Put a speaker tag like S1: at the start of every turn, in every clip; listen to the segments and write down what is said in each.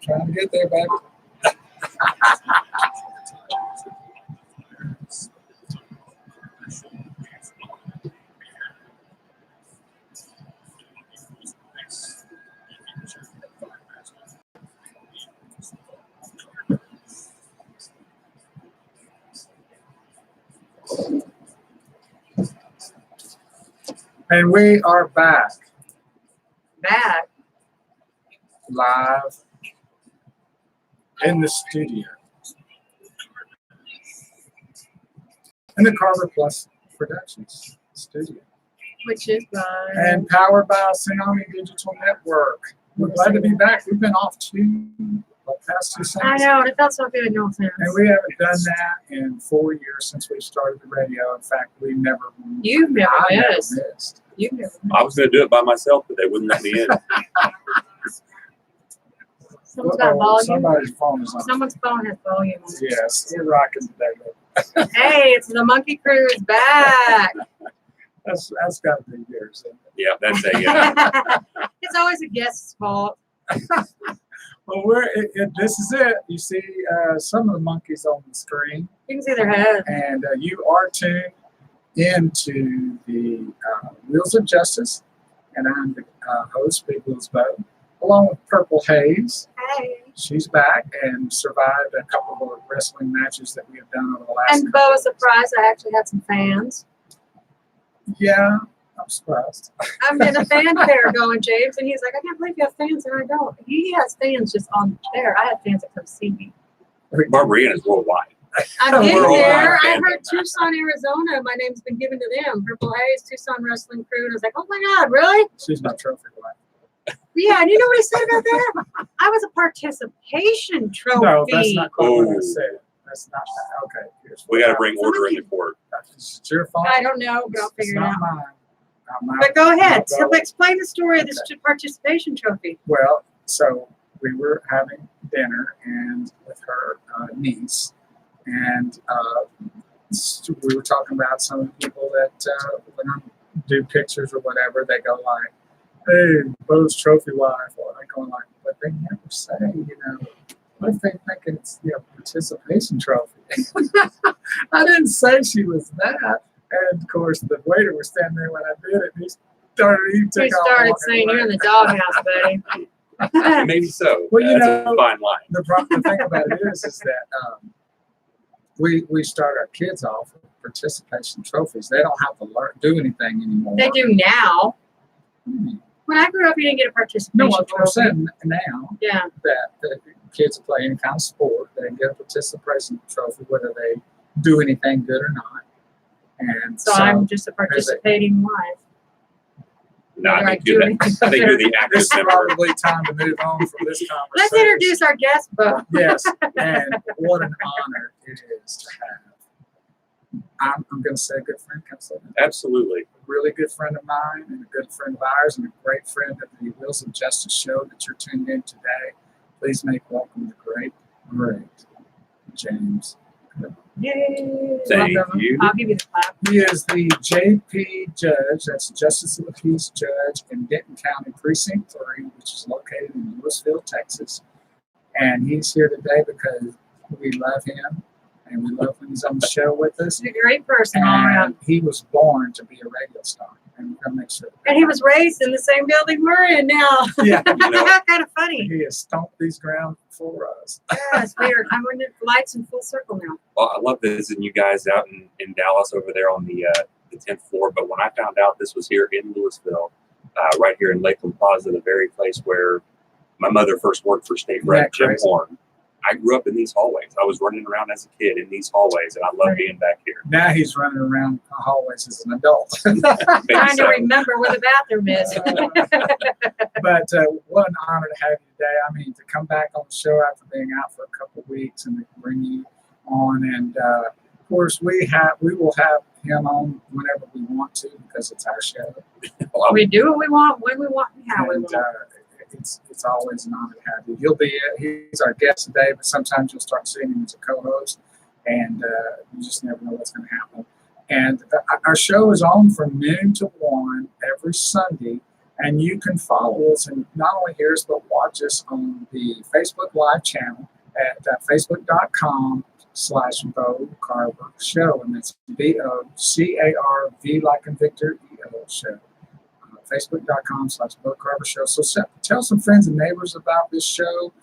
S1: Trying to get there, baby. And we are back.
S2: Back.
S1: Live in the studio. In the Carver Plus Productions studio.
S2: Which is
S1: And powered by Tsunami Digital Network. We're glad to be back. We've been off past 2 Sundays.
S2: I know, and it felt so good, no offense.
S1: And we haven't done that in 4 years since we started the radio. In fact, we never.
S2: You've never missed.
S1: You've
S2: never missed.
S3: I was going to do it by myself, but they wouldn't let me in.
S2: Someone's got volume.
S1: Somebody's phone is on.
S2: Someone's phone has volume on it.
S1: Yes, we're rocking today.
S2: Hey, it's the Monkey Crew is back.
S1: That's got to be yours. Isn't it?
S3: Yeah, that's a yeah.
S2: It's always a guest's fault.
S1: Well, this is it. You see some of the monkeys on the screen.
S2: You can see their heads.
S1: And you are tuned into the Wheels of Justice. And I'm the host, Big Wheels Bo, along with Purple Haze.
S2: Hey.
S1: She's back and survived a couple of wrestling matches that we have done over the last.
S2: And Bo was surprised I actually had some fans.
S1: Yeah, I'm surprised.
S2: I'm in a fan fair going, James, and he's like, I can't believe you have fans, and I don't. He has fans just on there. I have fans that come see me.
S3: Barbarian is worldwide.
S2: I've been
S3: Worldwide
S2: there. I
S3: fan.
S2: heard Tucson, Arizona. My name's been given to them. Purple Haze, Tucson Wrestling Crew. And I was like, oh my God, really?
S1: She's my trophy wife.
S2: Yeah, and you know what he said about that? I was a participation trophy.
S1: No, that's not quite what I said. That's not that. Okay. Here's
S3: We got to bring order in the court.
S1: It's your fault.
S2: I don't know, but I'll figure it out.
S1: Not mine.
S2: But go ahead. So
S1: Go.
S2: explain the story of this participation trophy.
S1: Well, so we were having dinner and with her niece, and we were talking about some of the people that when I do pictures or whatever, they go like, "Hey, Bo's trophy wife," or they go like, but they never say, what if they think it's participation trophy? I didn't say she was that. And of course, the waiter was standing there when I did it. He
S2: started saying, "You're in the doghouse, buddy."
S3: Maybe so.
S1: Well,
S3: That's a fine line.
S1: The thing about it is that we start our kids off with participation trophies. They don't have to do anything anymore.
S2: They do now. When I grew up, you didn't get a participation
S1: No,
S2: trophy.
S1: I'm saying now
S2: Yeah.
S1: that the kids play any kind of sport, they get a participation trophy, whether they do anything good or not. And
S2: So I'm just a participating wife.
S3: No, I think you're the active
S1: This is
S3: member.
S1: probably time to move on from this conversation.
S2: Let's introduce our guest, Bo.
S1: Yes, and what an honor it is to have. I'm going to say a good friend comes in.
S3: Absolutely.
S1: A really good friend of mine and a good friend of ours and a great friend of the Wheels of Justice show that you're tuned in today. Please make welcome the great James.
S2: Yay.
S3: Thank
S2: Welcome.
S3: you.
S2: I'll give you the clap.
S1: He is the JP Judge, that's Justice of the Peace Judge in Denton County Precinct 3, which is located in Louisville, Texas. And he's here today because we love him and we love when he's on the show with us.
S2: He's a great person all around.
S1: And he was born to be a radio star. And we're going to make sure.
S2: And he was raised in the same building we're in now.
S1: Yeah.
S2: Kind of funny.
S1: He has stomped these ground for us.
S2: Yes, weird. I'm in the lights in full circle now.
S3: Well, I love visiting you guys out in Dallas over there on the 10th floor. But when I found out this was here in Louisville, right here in Lakeland Plaza, the very place where my mother first worked for State Rep Jim Horn, I grew up in these hallways. I was running around as a kid in these hallways, and I love being back here.
S1: Now he's running around the hallways as an adult.
S2: Trying to remember where the bathroom is.
S1: But what an honor to have you today. I mean, to come back on the show after being out for a couple of weeks and to bring you on. And of course, we will have him on whenever we want to because it's our show.
S2: We do what we want, when we want, and how we want.
S1: It's always an honor to have you. He's our guest today, but sometimes you'll start seeing him as a co-host, and you just never know what's going to happen. And our show is on from noon to 1 every Sunday And you can follow us and not only hear us, but watch us on the Facebook Live channel at facebook.com/Bo Carver Show. And that's BOCARV like in Victor, EO Show. Facebook.com/Bo Carver Show. So tell some friends and neighbors about this show.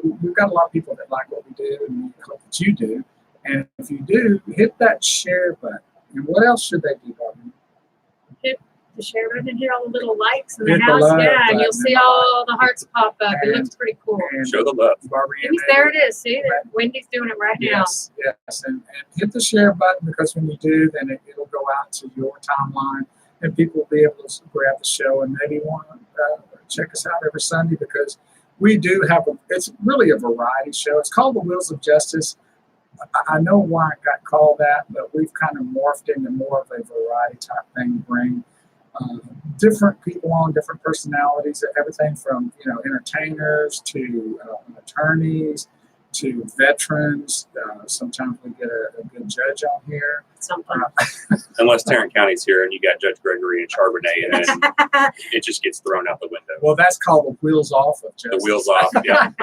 S1: We've got a lot of people that like what we do, and we hope that you do. And if you do, hit that share button. And what else should they do, Bobby?
S2: Hit the share button and hit all the little likes in
S1: Hit
S2: the
S1: the
S2: house.
S1: love
S2: Yeah, and you'll
S1: button
S2: see
S1: and
S2: all the hearts pop up. It
S1: And-
S2: looks pretty cool.
S1: And
S3: Show the love.
S1: Barbara Ann,
S2: There it is. See, Wendy's doing it right
S1: Yes, yes. And hit the share button, because when you do, then it'll go out to your timeline and people will be able to grab the show and maybe want to check us out every Sunday, because we do have it's really a variety show. It's called The Wheels of Justice. I know why it got called that, but we've kind of morphed into more of a variety type thing to bring different people on, different personalities, everything from entertainers to attorneys to veterans. Sometimes we get a good judge on here.
S2: Something.
S3: Unless Tarrant County's here and you got Judge Gregory and Charbonnet, and then it just gets thrown out the window.
S1: Well, that's called the wheels off of justice.
S3: The wheels off. Yeah,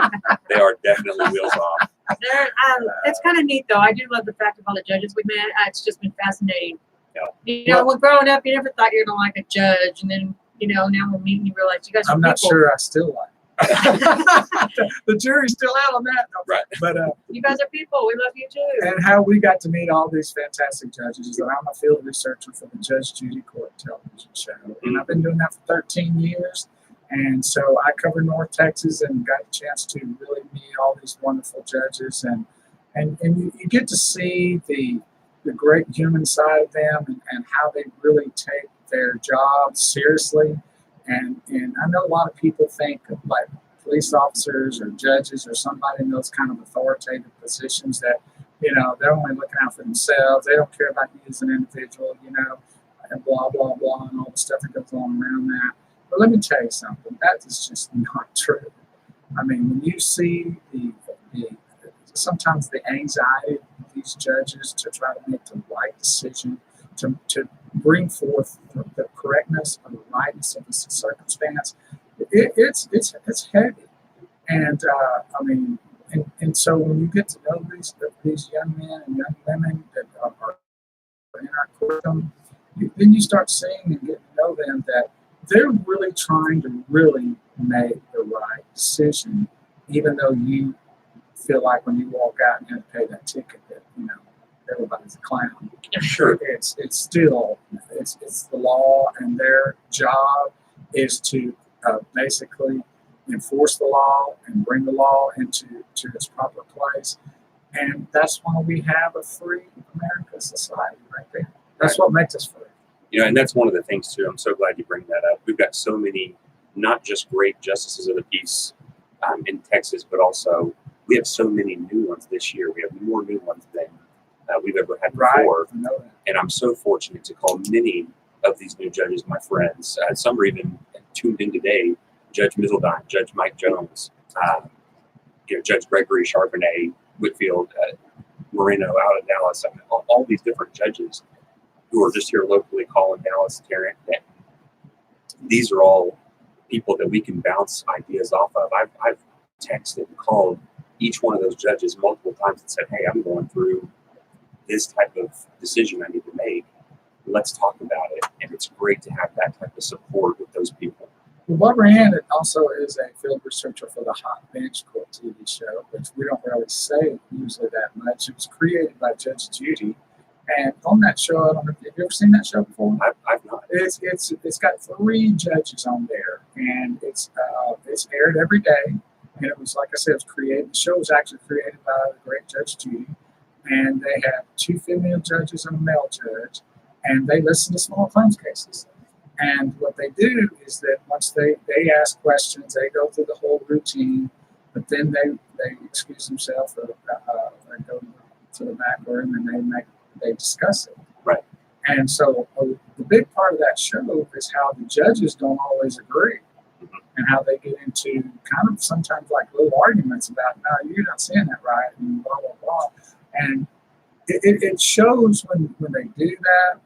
S3: they are definitely wheels off.
S2: It's kind of neat, though. I do love the fact of all the judges we met. It's just been fascinating.
S3: Yeah.
S2: When growing up, you never thought you were going to like a judge. And then, now we're meeting, you realize you guys are
S1: I'm not
S2: people.
S1: sure I still like it. The jury's still out on that.
S3: Right.
S1: But
S2: You guys are people. We love you, too.
S1: and how we got to meet all these fantastic judges is that I'm a field researcher for the Judge Judy Court television show. And I've been doing that for 13 years. And so I cover North Texas and got a chance to really meet all these wonderful judges. And you get to see the great human side of them and how they really take their job seriously. And I know a lot of people think of like police officers or judges or somebody in those kind of authoritative positions that, they're only looking out for themselves. They don't care about you as an individual, and blah, blah, blah, and all the stuff that goes on around that. But let me tell you something. That is just not true. I mean, when you see sometimes the anxiety of these judges to try to make the right decision, to bring forth the correctness or the rightness of the circumstance, it's heavy. And and so when you get to know these young men and young women that are in our courtroom, then you start seeing and getting to know them that they're really trying to really make the right decision, even though you feel like when you walk out and you have to pay that ticket that everybody's a clown.
S3: Sure.
S1: It's still it's the law, and their job is to basically enforce the law and bring the law into its proper place. And that's why we have a free American society right there. That's what makes us free.
S3: And that's one of the things too. I'm so glad you bring that up. We've got so many, not just great justices of the peace in Texas, but also we have so many new ones this year. We have more new ones than we've ever had before.
S1: Right. I know that.
S3: And I'm so fortunate to call many of these new judges my friends. Some are even tuned in today. Judge Mizzeldine, Judge Mike Jones, Judge Gregory, Charbonnet, Whitfield, Moreno out of Dallas. I mean, all these different judges who are just here locally calling Dallas, Tarrant. These are all people that we can bounce ideas off of. I've texted and called each one of those judges multiple times and said, hey, I'm going through this type of decision I need to make. Let's talk about it. And it's great to have that type of support with those people.
S1: Well, Barbara Ann also is a field researcher for the Hot Bench Court TV show, which we don't really say usually that much. It was created by Judge Judy. And on that show, I don't know, have you ever seen that show before?
S3: I've not.
S1: It's got 3 judges on there, and it's aired every day. And it was, like I said, it was created. The show was actually created by the great Judge Judy, and they have 2 female judges and a male judge, and they listen to small claims cases. And what they do is that once they ask questions, they go through the whole routine, but then they excuse themselves or they go to the back room and they discuss it.
S3: Right.
S1: And so the big part of that show is how the judges don't always agree, and how they get into kind of sometimes like little arguments about, no, you're not saying that right, and blah, blah, blah. And it shows when they do that,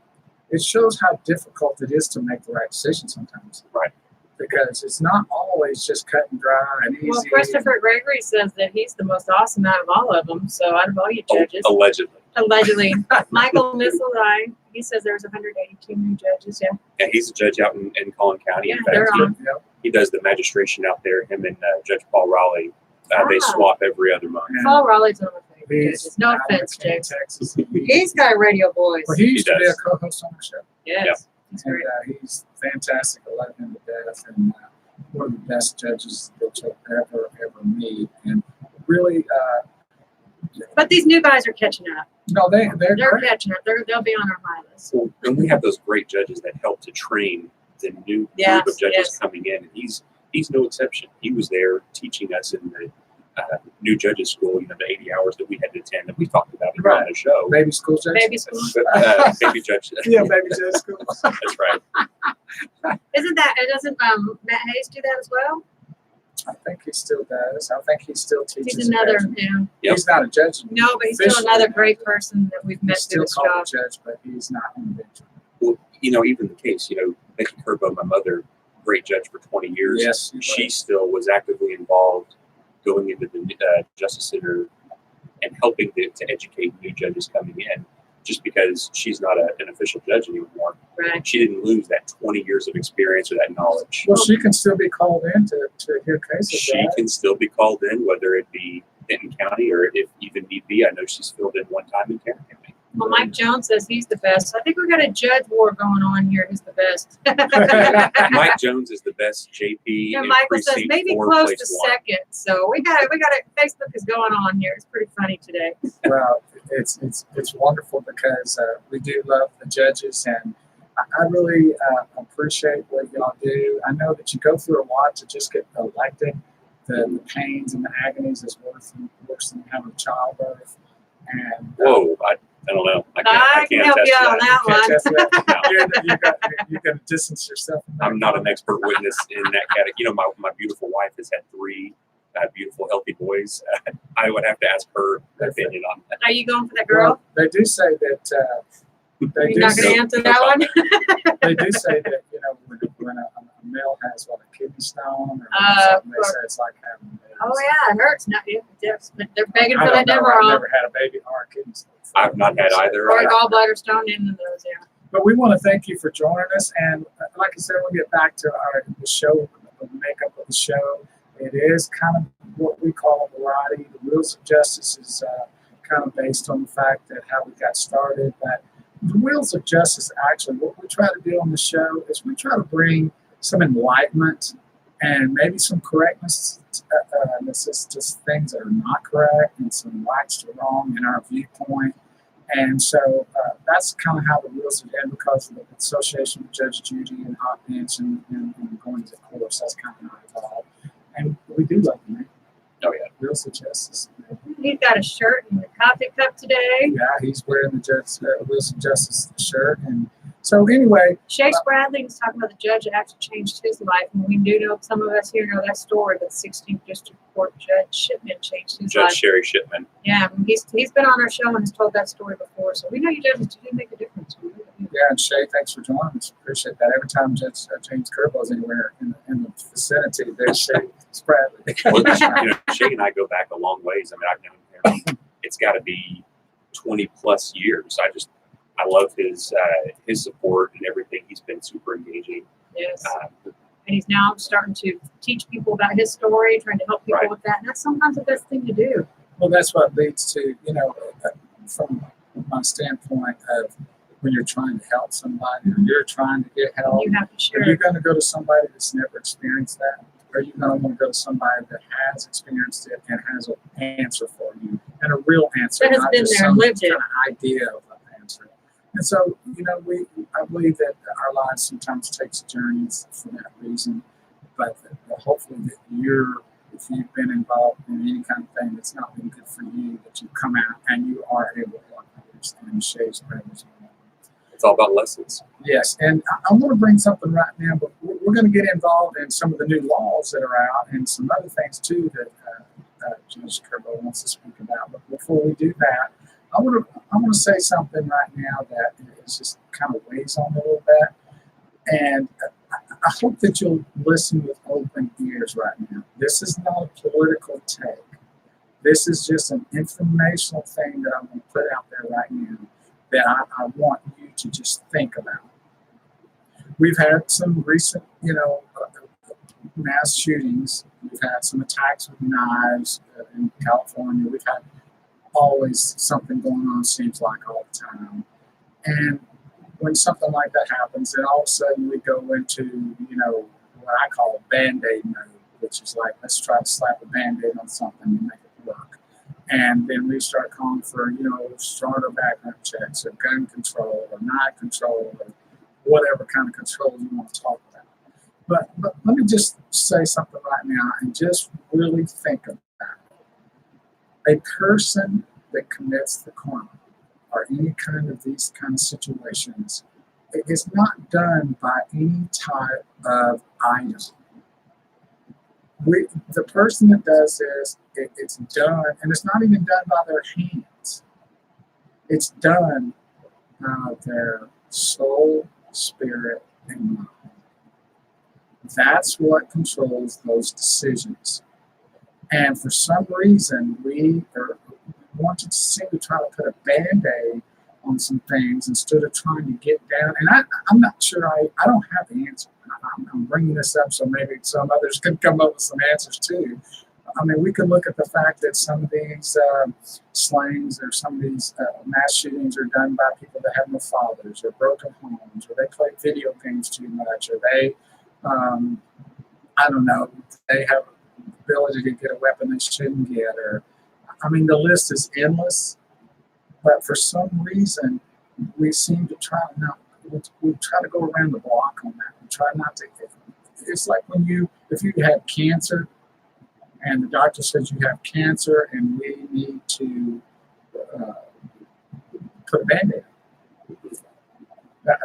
S1: it shows how difficult it is to make the right decision sometimes.
S3: Right.
S1: Because it's not always just cut and dry and easy.
S2: Well, Christopher Gregory says that he's the most awesome out of all of them. So out of all you judges, allegedly, Michael Misselai, he says there's 182 new judges. Yeah.
S3: Yeah, he's a judge out in Collin County.
S2: Yeah,
S3: In
S2: they're
S3: fact,
S2: on.
S3: he does the magistration out there. Him and Judge Paul Raleigh, they swap every other month.
S1: And
S2: Paul Raleigh's one of my favorite
S1: he's
S2: judges. No
S1: out in
S2: offense,
S1: McKinney,
S2: James.
S1: Texas.
S2: He's got a radio voice.
S1: Well, he used to be
S3: does.
S1: a co-host on the show.
S2: Yes. He's
S1: And
S2: great.
S1: he's fantastic. I love him to death, and one of the best judges that you'll ever meet. And really,
S2: But these new guys are catching up.
S1: no, they're
S2: They're
S1: great.
S2: catching up. They'll be on our high list.
S3: Well, and we have those great judges that help to train the new
S2: Yes,
S3: group of judges
S2: yes.
S3: coming in. And he's no exception. He was there teaching us in the new judges school, the 80 hours that we had to attend, and we talked about it on the show.
S1: Baby school judge.
S2: Baby school.
S3: But, baby judge.
S1: Yeah, baby judge school.
S3: That's right.
S2: Doesn't Matt Hayes do that as well?
S1: I think he still does. I think he still teaches.
S2: He's another,
S1: judging.
S2: yeah.
S3: Yep.
S1: He's not a judge.
S2: No, but he's still
S1: Officially,
S2: another great person that we've met
S1: He's
S2: through
S1: still
S2: this
S1: called
S2: job.
S1: a judge, but he's not individual.
S3: Well, even the case, Becky Kerbow, my mother, great judge for 20 years.
S1: Yes,
S3: She still was actively involved going into the Justice Center and helping to educate new judges coming in, just because she's not an official judge anymore.
S2: Right.
S3: She didn't lose that 20 years of experience or that knowledge.
S1: Well, she can still be called in to hear cases.
S3: She
S1: right?
S3: can still be called in, whether it be Denton County or if even need be. I know she's filled in one time in Tarrant County.
S2: Well, Mike Jones says he's the best. I think we got a judge war going on here. Who's the best?
S3: Mike Jones is the best JP.
S2: Yeah,
S3: in
S2: Michael says
S3: precinct
S2: maybe
S3: 4,
S2: close
S3: place
S2: to
S3: 1.
S2: second. So we got it. Facebook is going on here. It's pretty funny today.
S1: Well, it's wonderful because we do love the judges, and I really appreciate what y'all do. I know that you go through a lot to just get elected. The pains and the agonies is worse than having childbirth. And
S3: Whoa, I don't know.
S2: I can help you out on that
S1: can't
S2: one.
S1: test that. You're going to distance yourself from that.
S3: I'm not an expert witness in that category. My beautiful wife has had 3 beautiful, healthy boys. I would have to ask her opinion on that.
S2: Are you going for that
S1: Well,
S2: girl?
S1: they do say that. They
S2: You're
S1: do
S2: not going
S1: say,
S2: to answer that one?
S1: they do say that when a male has a kidney stone or something, they say it's like having a baby.
S2: Oh, yeah, it hurts. Not yes, but they're begging
S1: I
S2: for
S1: don't
S2: that
S1: know.
S2: never
S1: I've
S2: on.
S1: never had a baby or a kidney stone.
S3: I've not had either.
S2: Or a gallbladder stone in those, yeah.
S1: But we want to thank you for joining us. And like I said, we'll get back to the show, the makeup of the show. It is kind of what we call a variety. The Wheels of Justice is kind of based on the fact that how we got started. But the Wheels of Justice, actually, what we try to do on the show is we try to bring some enlightenment and maybe some correctness. This is just things that are not correct and some rights to wrong in our viewpoint. And so that's kind of how the wheels have been because of the association with Judge Judy and Hot Bench and going to course. That's kind of how it evolved. And we do love you, man.
S3: Oh, yeah.
S1: Wheels of Justice.
S2: He's got a shirt and a coffee cup today.
S1: Yeah, he's wearing the Wheels of Justice shirt. And so anyway.
S2: Chase Bradley was talking about the judge that actually changed his life. And we do know, some of us here know that story, that 16th District Court Judge Shipman changed his
S3: Judge
S2: life.
S3: Sherry Shipman.
S2: Yeah, he's been on our show and has told that story before. So we know you judges do make a difference.
S1: Yeah, and Shay, thanks for joining us. Appreciate that. Every time Judge James Kerbow is anywhere in the vicinity, there's Shay Bradley.
S3: Well, Shay and I go back a long ways. I mean, I've known him. It's got to be 20 plus years. I love his support and everything. He's been super engaging.
S2: Yes. And he's now starting to teach people about his story, trying to help people with that. And that's sometimes the best thing to do.
S1: Well, that's what leads to, from my standpoint of when you're trying to help somebody or you're trying to get help,
S2: You have to share.
S1: are you going to go to somebody that's never experienced that? Or are you going to want to go to somebody that has experienced it and has an answer for you and a real answer,
S2: That has
S1: not
S2: been
S1: just
S2: there and
S1: some
S2: lived
S1: kind
S2: it.
S1: of idea of an answer? And so, I believe that our lives sometimes takes journeys for that reason, but hopefully that if you've been involved in any kind of thing that's not been good for you, that you come out and you are able to help others and share brothers.
S3: It's all about lessons.
S1: Yes, and I want to bring something right now, but we're going to get involved in some of the new laws that are out and some other things too that Judge Kerbow wants to speak about. But before we do that, I want to say something right now that just kind of weighs on me a little bit. And I hope that you'll listen with open ears right now. This is not a political take. This is just an informational thing that I'm going to put out there right now that I want you to just think about. We've had some recent, mass shootings. We've had some attacks with knives in California. We've had always something going on, seems like, all the time. And when something like that happens, then all of a sudden we go into, what I call a Band-Aid mode, which is like, let's try to slap a Band-Aid on something and make it work. And then we start calling for, stronger background checks or gun control or knife control or whatever kind of control you want to talk about. But let me just say something right now and just really think about it. A person that commits the crime or any kind of these kind of situations, it is not done by any type of item. The person that does this, it's done, and it's not even done by their hands. It's done by their soul, spirit, and mind. That's what controls those decisions. And for some reason, we wanted to seem to try to put a Band-Aid on some things instead of trying to get down. And I'm not sure, I don't have the answer. I'm bringing this up so maybe some others can come up with some answers too. I mean, we can look at the fact that some of these slayings or some of these mass shootings are done by people that have no fathers or broken homes, or they play video games too much, or they, I don't know, they have the ability to get a weapon they shouldn't get, or, I mean, the list is endless. But for some reason, we seem to try we try to go around the block on that. We try not to. It's like if you have cancer, and the doctor says you have cancer, and we need to put a Band-Aid on.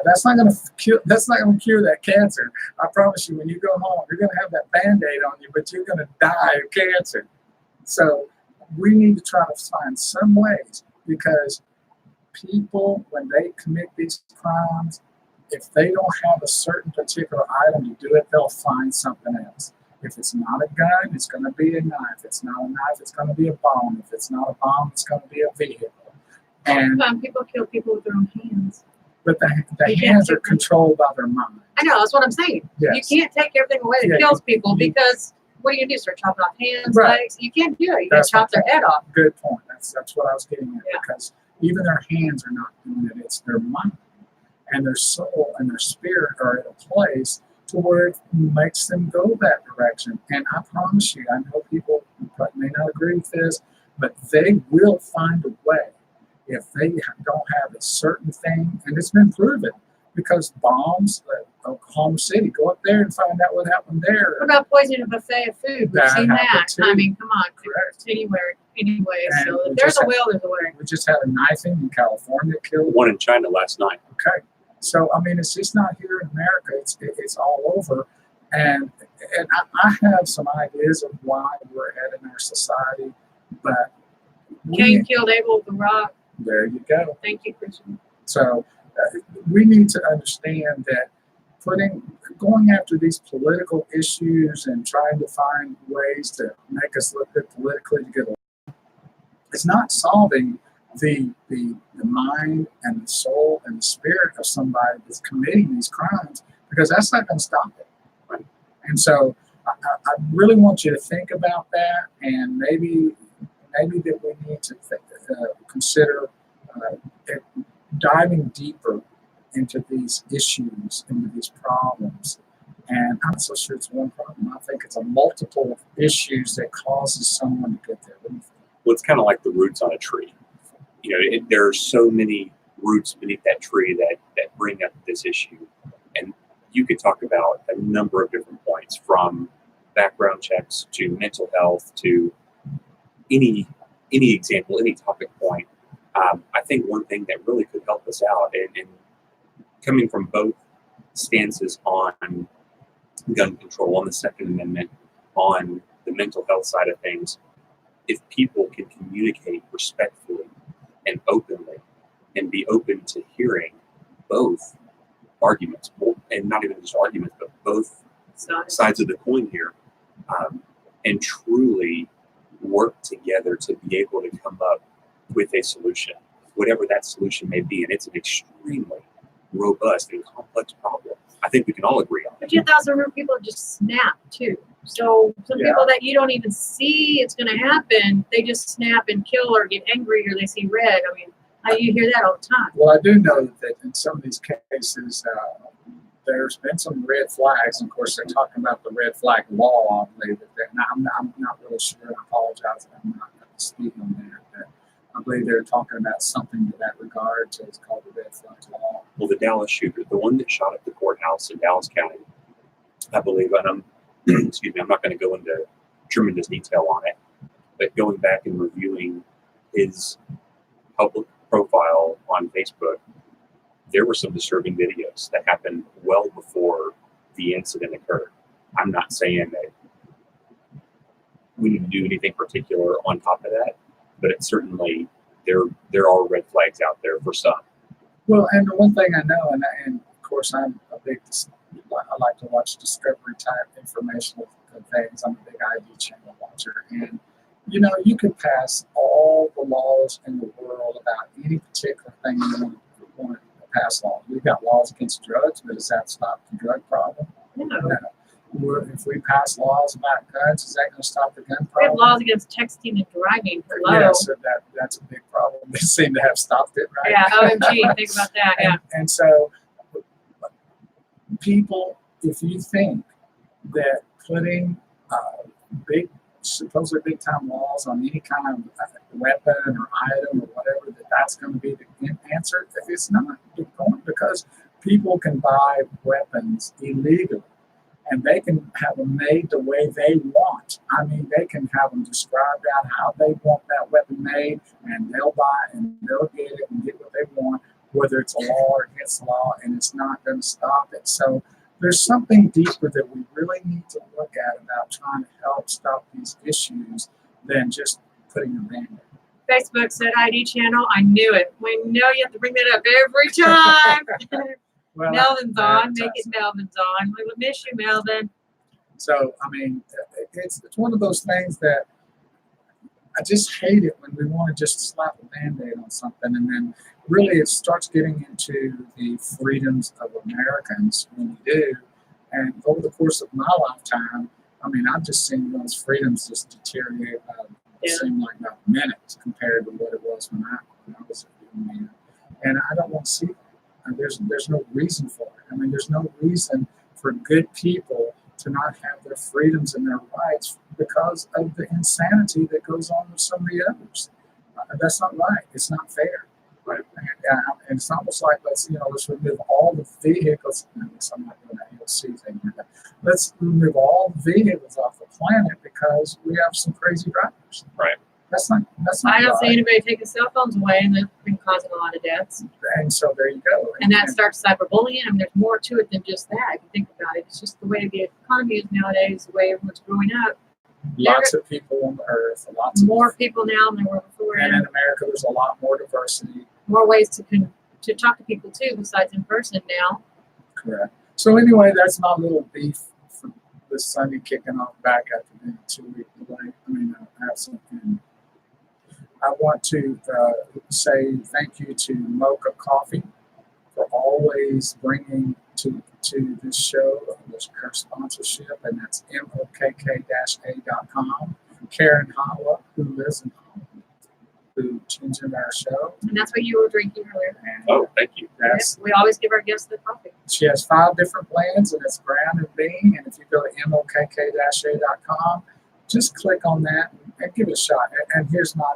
S1: That's not going to cure. That's not going to cure that cancer. I promise you. When you go home, you're going to have that Band-Aid on you, but you're going to die of cancer. So we need to try to find some ways, because people, when they commit these crimes, if they don't have a certain particular item to do it, they'll find something else. If it's not a gun, it's going to be a knife. If it's not a knife, it's going to be a bomb. If it's not a bomb, it's going to be a vehicle. And
S2: people kill people with their own hands.
S1: But the hands are controlled by their mind.
S2: I know, that's what I'm saying.
S1: Yes.
S2: You can't take everything away that kills people, because what do you do? Start chopping off hands,
S1: Right.
S2: legs? You can't do it. You can chop their head off.
S1: Good point. That's what I was getting at.
S2: Yeah.
S1: Because even their hands are not doing it. It's their mind and their soul and their spirit are at a place to where it makes them go that direction. And I promise you, I know people may not agree with this, but they will find a way if they don't have a certain thing. And it's been proven, because bombs, Oklahoma City, go up there and find out what happened there.
S2: What about poisoning a buffet of food? We've seen that.
S1: Too.
S2: I mean, come on.
S1: Correct.
S2: Anyway,
S1: And
S2: so if there's a will, there's a way.
S1: We just had a knifing in California, killed
S3: One in China last night.
S1: Okay. So, I mean, it's just not here in America. It's all over. And I have some ideas of why we're headed in our society, but
S2: Cain killed Abel with a rock.
S1: There you go.
S2: Thank you, Christian.
S1: So we need to understand that going after these political issues and trying to find ways to make us look good politically to get along, it's not solving the mind and the soul and the spirit of somebody that's committing these crimes, because that's not going to stop it. Right? And so I really want you to think about that, and maybe that we need to consider diving deeper into these issues, into these problems. And I'm not so sure it's one problem. I think it's a multiple of issues that causes someone to get there.
S3: Well, it's kind of like the roots on a tree. There are so many roots beneath that tree that bring up this issue. And you could talk about a number of different points, from background checks to mental health to any example, any topic point. I think one thing that really could help us out, and coming from both stances on gun control, on the Second Amendment, on the mental health side of things, if people can communicate respectfully and openly and be open to hearing both arguments, and not even just arguments, but both sides of the coin here, and truly work together to be able to come up with a solution, whatever that solution may be. And it's an extremely robust and complex problem. I think we can all agree on.
S2: But you thought some people just snap too. So some people that you don't even see it's going to happen, they just snap and kill or get angry or they see red. I mean, you hear that all the time.
S1: Well, I do know that in some of these cases, there's been some red flags. And of course, they're talking about the red flag law, I believe. I'm not really sure. I apologize if I'm not speaking on that. But I believe they're talking about something to that regard. So it's called the red flag law.
S3: Well, the Dallas shooter, the one that shot at the courthouse in Dallas County, I believe, and I'm excuse me, I'm not going to go into tremendous detail on it, but going back and reviewing his public profile on Facebook, there were some disturbing videos that happened well before the incident occurred. I'm not saying that we need to do anything particular on top of that, but it's certainly there are red flags out there for some.
S1: Well, and the one thing I know, and of course I'm a big, I like to watch discovery type informational things. I'm a big ID channel watcher, and you know, you could pass all the laws in the world about any particular thing you want to pass law. We've got laws against drugs, but does that stop the drug problem?
S2: No.
S1: If we pass laws about guns, is that going to stop the gun
S2: We have
S1: problem?
S2: laws against texting and driving. Hello.
S1: Yeah, so that's a big problem. They seem to have stopped it, right?
S2: Yeah, OMG, think about that, yeah.
S1: And so people, if you think that putting big, supposedly big time laws on any kind of weapon or item or whatever, that's going to be the answer, it's not the point, because people can buy weapons illegally and they can have them made the way they want. I mean, they can have them described out how they want that weapon made, and they'll buy it and they'll get it and get what they want, whether it's a law or against the law, and it's not going to stop it. So there's something deeper that we really need to look at about trying to help stop these issues than just putting a band-aid.
S2: Facebook said ID channel. I knew it. We know you have to bring that up every time.
S1: Well,
S2: Melvin's on. Make it Melvin's on. We would miss you, Melvin.
S1: So, I mean, it's one of those things that I just hate it when we want to just slap a Band-Aid on something, and then really it starts getting into the freedoms of Americans when we do. And over the course of my lifetime, I mean, I've just seen those freedoms just deteriorate. It seemed like about minutes compared to what it was when I was a young man. And I don't want to see that. There's no reason for it. I mean, there's no reason for good people to not have their freedoms and their rights because of the insanity that goes on with some of the others. That's not right. It's not fair. Right. And it's almost like let's remove all the vehicles. I'm not doing that AOC thing. Let's remove all the vehicles off the planet because we have some crazy drivers.
S3: Right.
S1: That's not
S2: I don't
S1: right.
S2: see anybody taking cell phones away, and they've been causing a lot of deaths.
S1: And so there you go.
S2: And that starts cyberbullying. I mean, there's more to it than just that. If you think about it, it's just the way the economy is nowadays, the way everyone's growing up.
S1: Lots of people on the earth,
S2: more people now than there were before.
S1: And in America, there's a lot more diversity.
S2: More ways to talk to people too, besides in person now.
S1: Correct. So anyway, that's my little beef for this Sunday, kicking off back after being 2 weeks away. Absent. And I want to say thank you to Mocha Coffee for always bringing to this show her sponsorship, and that's mokk-a.com. Karen Holla, who lives in Holland, who tunes into our show.
S2: And that's what you were drinking earlier.
S3: Oh, thank you.
S2: Yes, we always give our guests the coffee.
S1: She has 5 different blends, and it's brown and bean. And if you go to mokk-a.com, just click on that and give it a shot. And here's my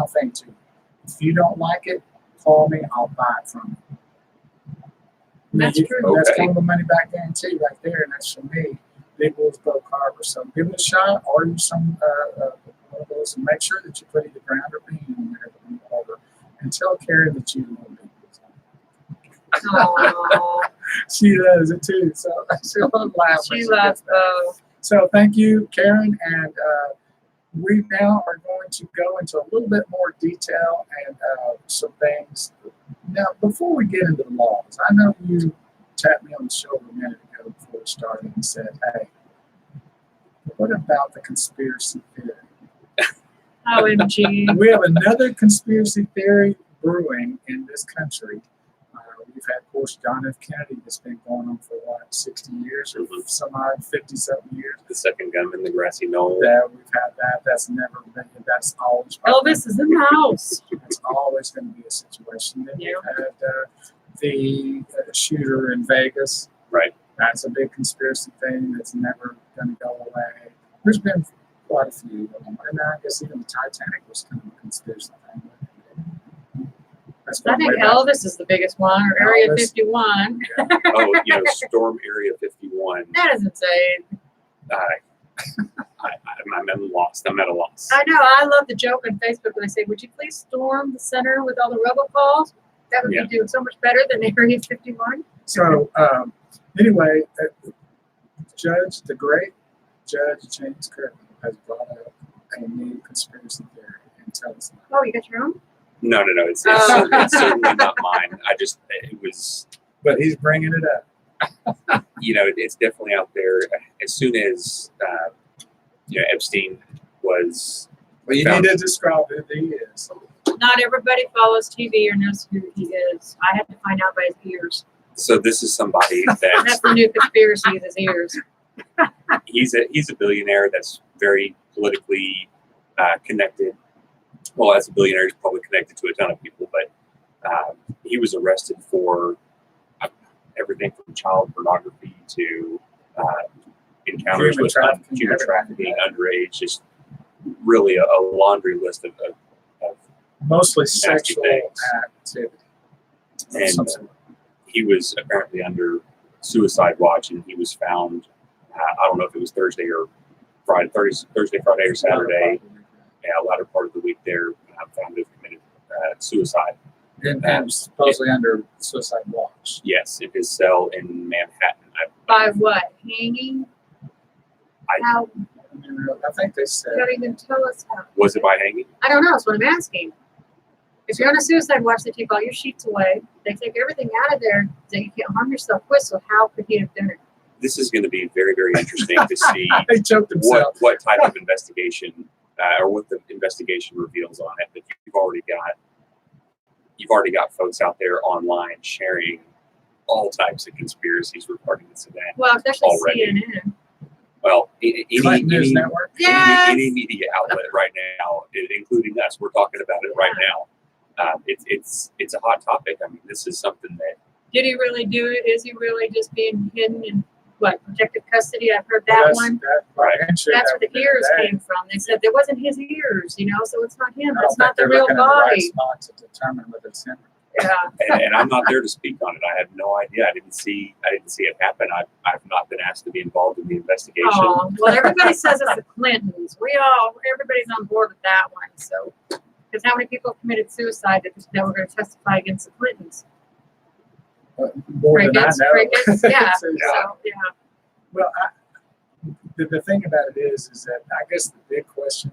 S1: thing too. If you don't like it, call me. I'll buy it from you.
S2: That's true.
S1: That's kind of a money back guarantee right there, and that's from me. Big Wolves Bow Carver. So give it a shot. Order some one of those, and make sure that you put either ground or bean in there when you order. And tell Karen that you love it.
S2: Aww.
S1: She loves it too. So she'll laugh.
S2: She loves both.
S1: So thank you, Karen, and we now are going to go into a little bit more detail and some things Now, before we get into the laws, I know you tapped me on the shoulder a minute ago before we started and said, hey, what about the conspiracy theory?
S2: OMG.
S1: We have another conspiracy theory brewing in this country. We've had, of course, John F. Kennedy that's been going on for what, 60 years or some odd 50-something years.
S3: The second gunman, the grassy knoll.
S1: Yeah, we've had that. That's never been, that's always.
S2: Elvis is in the house.
S1: It's always going to be a situation. Then
S2: Yeah.
S1: we've had the shooter in Vegas.
S3: Right.
S1: That's a big conspiracy thing that's never going to go away. There's been quite a few of them. And I guess even the Titanic was kind of a conspiracy thing. That's
S2: I think
S1: way back.
S2: Elvis is the biggest one, or Area
S1: Elvis.
S2: 51.
S3: Oh, Storm Area 51.
S2: That is insane.
S3: I'm lost. I'm at a loss.
S2: I know. I love the joke on Facebook when they say, "Would you please storm the center with all the robocalls?" That would
S3: Yeah.
S2: be doing so much better than Area 51.
S1: So, anyway, the great Judge James Kerbow has brought up a new conspiracy theory and tell us about
S2: Oh, you got your own?
S3: No. It's
S2: Oh.
S3: it's certainly not mine. It was,
S1: it. But he's bringing it up.
S3: it's definitely out there. As soon as, Epstein was,
S1: Well, you
S3: Found-
S1: need to describe who he is.
S2: Not everybody follows TV or knows who he is. I had to find out by his ears.
S3: so this is somebody
S2: That's
S3: that
S2: the new conspiracy, is his ears.
S3: he's a billionaire that's very politically connected. Well, as a billionaire, he's probably connected to a ton of people, but he was arrested for everything from child pornography to encounters
S1: Human
S3: with
S1: trafficking,
S3: human
S1: everything.
S3: trafficking, underage, just really a laundry list of
S1: Mostly
S3: Nasty
S1: sexual
S3: things.
S1: activity.
S3: And
S1: Something.
S3: he was apparently under suicide watch, and he was found. I don't know if it was Thursday, Friday, or Saturday. Latter part of the week, there found to have committed suicide.
S1: And supposedly under suicide watch.
S3: Yes, in his cell in Manhattan.
S2: By what? Hanging? How?
S1: I think they said.
S2: You don't even tell us how.
S3: Was it by hanging?
S2: I don't know. That's what I'm asking. If you're on a suicide watch, they take all your sheets away. They take everything out of there that you can't harm yourself with. So how could he have done it?
S3: This is going to be very, very interesting to see
S1: He choked himself.
S3: what type of investigation or what the investigation reveals on it. But you've already got folks out there online sharing all types of conspiracies regarding this event.
S2: Well, especially
S3: Already.
S2: CNN.
S3: Well,
S1: Clinton News Network.
S2: Yes.
S3: any media outlet right now, including us, we're talking about it right now. It's a hot topic. I mean, this is something that
S2: Did he really do it? Is he really just being hidden in protective custody? I've heard that one.
S3: Right.
S2: That's where the ears came from. They said it wasn't his ears, so it's not him. It's not the
S1: they're
S2: real
S1: looking at the right
S2: body.
S1: spot to determine whether it's him.
S2: Yeah.
S3: and I'm not there to speak on it. I have no idea. I didn't see it happen. I've not been asked to be involved in the investigation.
S2: Oh, well, everybody says it's the Clintons. Everybody's on board with that one. So, because how many people committed suicide that were going to testify against the Clintons?
S1: More than I know.
S2: Crickets, yeah.
S1: So,
S2: So, yeah.
S1: well, the thing about it is that I guess the big question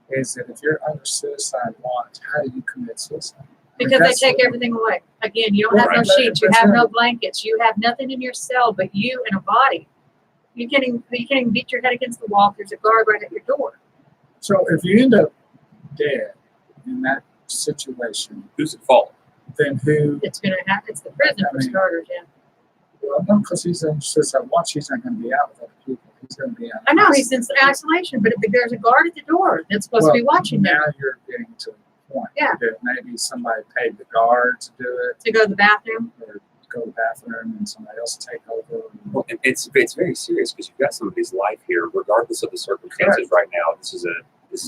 S1: is that if you're under suicide watch, how do you commit suicide?
S2: Because they take everything away. Again, you don't have no
S1: Right.
S2: sheets, you
S1: That's
S2: have
S1: right.
S2: no blankets, you have nothing in your cell but you and a body. You can't even beat your head against the wall. There's a guard right at your door.
S1: So if you end up dead in that situation,
S3: Who's at fault?
S1: then who?
S2: It's gonna happen. It's the prison for starters. Yeah.
S1: Well, no, because he's under suicide watch. He's not going to be out with other people. He's going to be out.
S2: I know he's in isolation, but if there's a guard at the door that's supposed to be watching
S1: now
S2: him
S1: you're getting to the point.
S2: Yeah.
S1: That maybe somebody paid the guard to do it,
S2: to go to the bathroom.
S1: or go to the bathroom, and somebody else take over.
S3: Well, and it's very serious because you've got somebody's life here, regardless of the circumstances. Right now, this is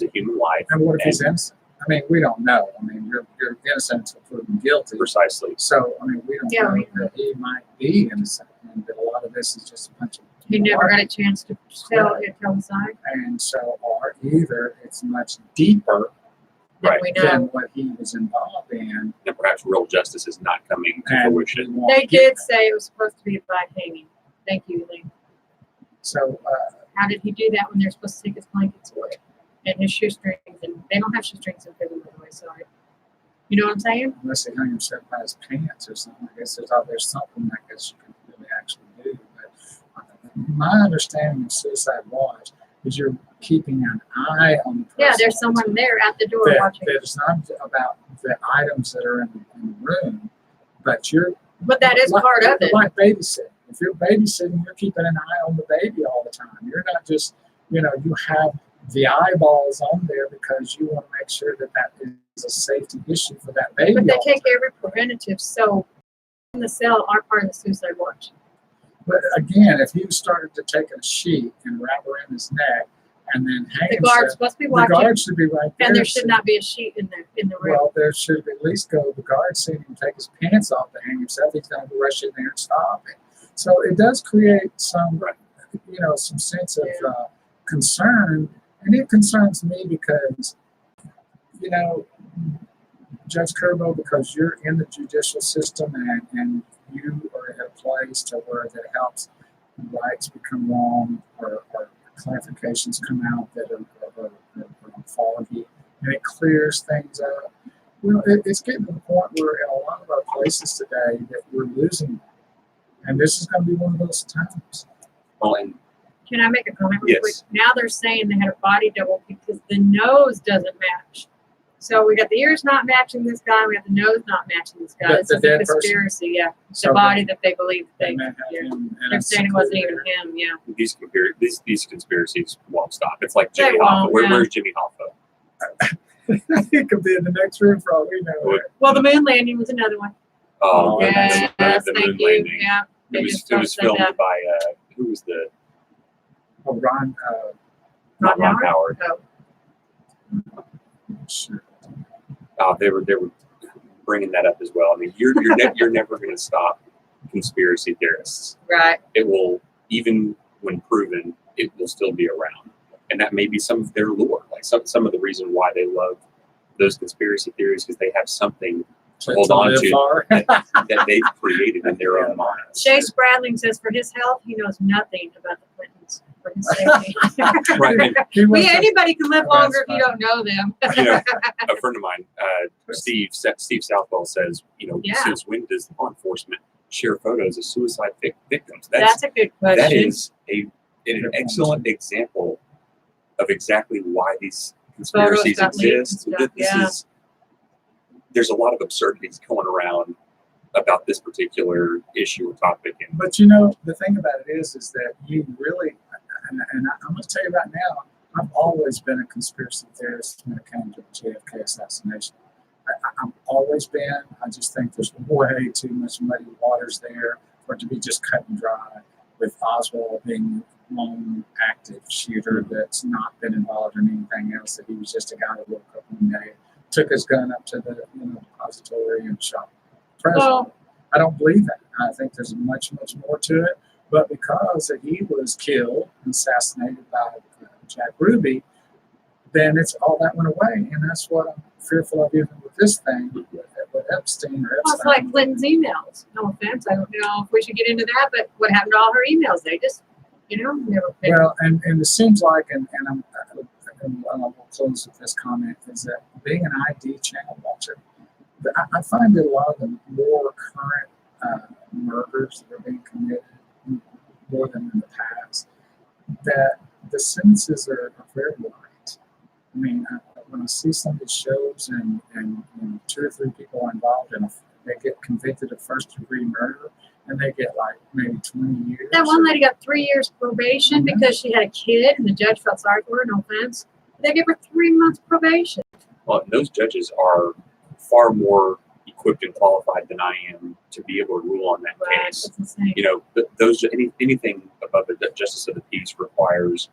S3: a human life.
S1: And what if he's innocent? I mean, we don't know. I mean, you're innocent until proven guilty.
S3: Precisely.
S1: So, I mean, we don't
S2: Yeah,
S1: know
S2: we-
S1: that he might be innocent, and that a lot of this is just a bunch of.
S2: He never got a chance to tell the side.
S1: And so, or either it's much deeper
S2: Then
S3: Right.
S2: we
S1: than
S2: know.
S1: what he was involved in.
S3: And perhaps real justice is not coming to
S1: And
S3: fruition.
S1: we won't
S2: They
S1: get
S2: did
S1: that.
S2: say it was supposed to be by hanging. Thank you, Lee.
S1: So,
S2: How did he do that when they're supposed to take his blankets away and his shoestrings? And they don't have shoestrings in prison, by the way. Sorry. You know what I'm saying?
S1: Unless he hung himself by his pants or something. I guess there's something I guess you can really actually do. But my understanding of suicide watch is you're keeping an eye on the person.
S2: Yeah, there's someone there at the door watching.
S1: That it's not about the items that are in the room, but
S2: But that is part of it.
S1: Like babysitting. If you're babysitting, you're keeping an eye on the baby all the time. You're not just, you have the eyeballs on there because you want to make sure that is a safety issue for that baby.
S2: But they take every preventative. So in the cell are part of the suicide watch.
S1: But again, if you started to take a sheet and wrap around his neck and then hang
S2: The guard's supposed to be watching.
S1: The guard should be right there.
S2: And there should not be a sheet in the room.
S1: Well, there should at least go. The guard seeing him take his pants off to hang himself. He's going to rush in there and stop it. So it does create some, some sense of concern, and it concerns me because, Judge Kerbow, because you're in the judicial system and you are at a place to where that helps rights become wrong or clarifications come out that are foggy, and it clears things up. It's getting to the point where in a lot of our places today that we're losing, and this is going to be one of those times.
S3: Well, and
S2: can I make a comment real
S3: yes.
S2: quick? Now they're saying they had a body double because the nose doesn't match. So we got the ears not matching this guy, we got the nose not matching this guy. This is a conspiracy,
S1: So
S2: the body that they believe
S1: they may have him, and
S2: they're
S1: it's
S2: saying it wasn't
S1: clear.
S2: even him,
S3: these conspiracies won't stop. It's like
S2: They
S3: Jimmy Hoffa.
S2: won't,
S3: Where's Jimmy Hoffa?
S1: It could be in the next room for all we know.
S3: What?
S2: Well, the moon landing was another one.
S3: Oh,
S2: Yes,
S3: the moon
S2: thank you.
S3: landing.
S2: Yeah.
S3: It
S2: They
S3: was
S2: just said
S3: filmed
S2: that.
S3: by who was the
S1: Oh, Ron,
S3: not Ron Howard.
S2: Oh,
S1: sure.
S3: They were bringing that up as well. I mean, you're never going to stop conspiracy theorists.
S2: right.
S3: It will, even when proven, it will still be around, and that may be some of their lore. Like some of the reason why they love those conspiracy theories because they have something to hold on to that they've created in their own minds.
S2: Chase Bradling says for his health, he knows nothing about the Clintons. For his safety.
S3: Right. And,
S2: Anybody can live longer if you don't know them.
S3: a friend of mine, Steve Southwell says, since when does law enforcement share photos of suicide victims?
S2: That's a good question.
S3: That is an excellent example of exactly why these conspiracies exist. There's a lot of absurdities going around about this particular issue or topic.
S1: But the thing about it is that you really, and I'm going to tell you right now, I've always been a conspiracy theorist when it came to the JFK assassination. I've always been. I just think there's way too much muddy waters there for it to be just cut and dry, with Oswald being a lone active shooter that's not been involved in anything else, that he was just a guy that woke up one day, took his gun up to the depository and shot the president.
S2: Well,
S1: I don't believe that. I think there's much, much more to it. But because he was killed and assassinated by Jack Ruby, then it's all that went away. And that's what I'm fearful of even with this thing, with Epstein.
S2: it's like Clinton's emails. No offense. I don't know if we should get into that, but what happened to all her emails? They just, never paid.
S1: Well, and it seems like, and I'll close with this comment, is that being an ID channel watcher, I find that a lot of the more current murders that are being committed, more than in the past, that the sentences are very light. I mean, when I see some of these shows and 2 or 3 people are involved and they get convicted of first-degree murder, and they get like maybe 20 years.
S2: That one lady got 3 years probation because she had a kid, and the judge felt sorry for her. No offense. They gave her 3 months probation.
S3: Well, those judges are far more equipped and qualified than I am to be able to rule on that
S2: Right,
S3: case.
S2: that's insane.
S3: Those anything above a justice of the peace requires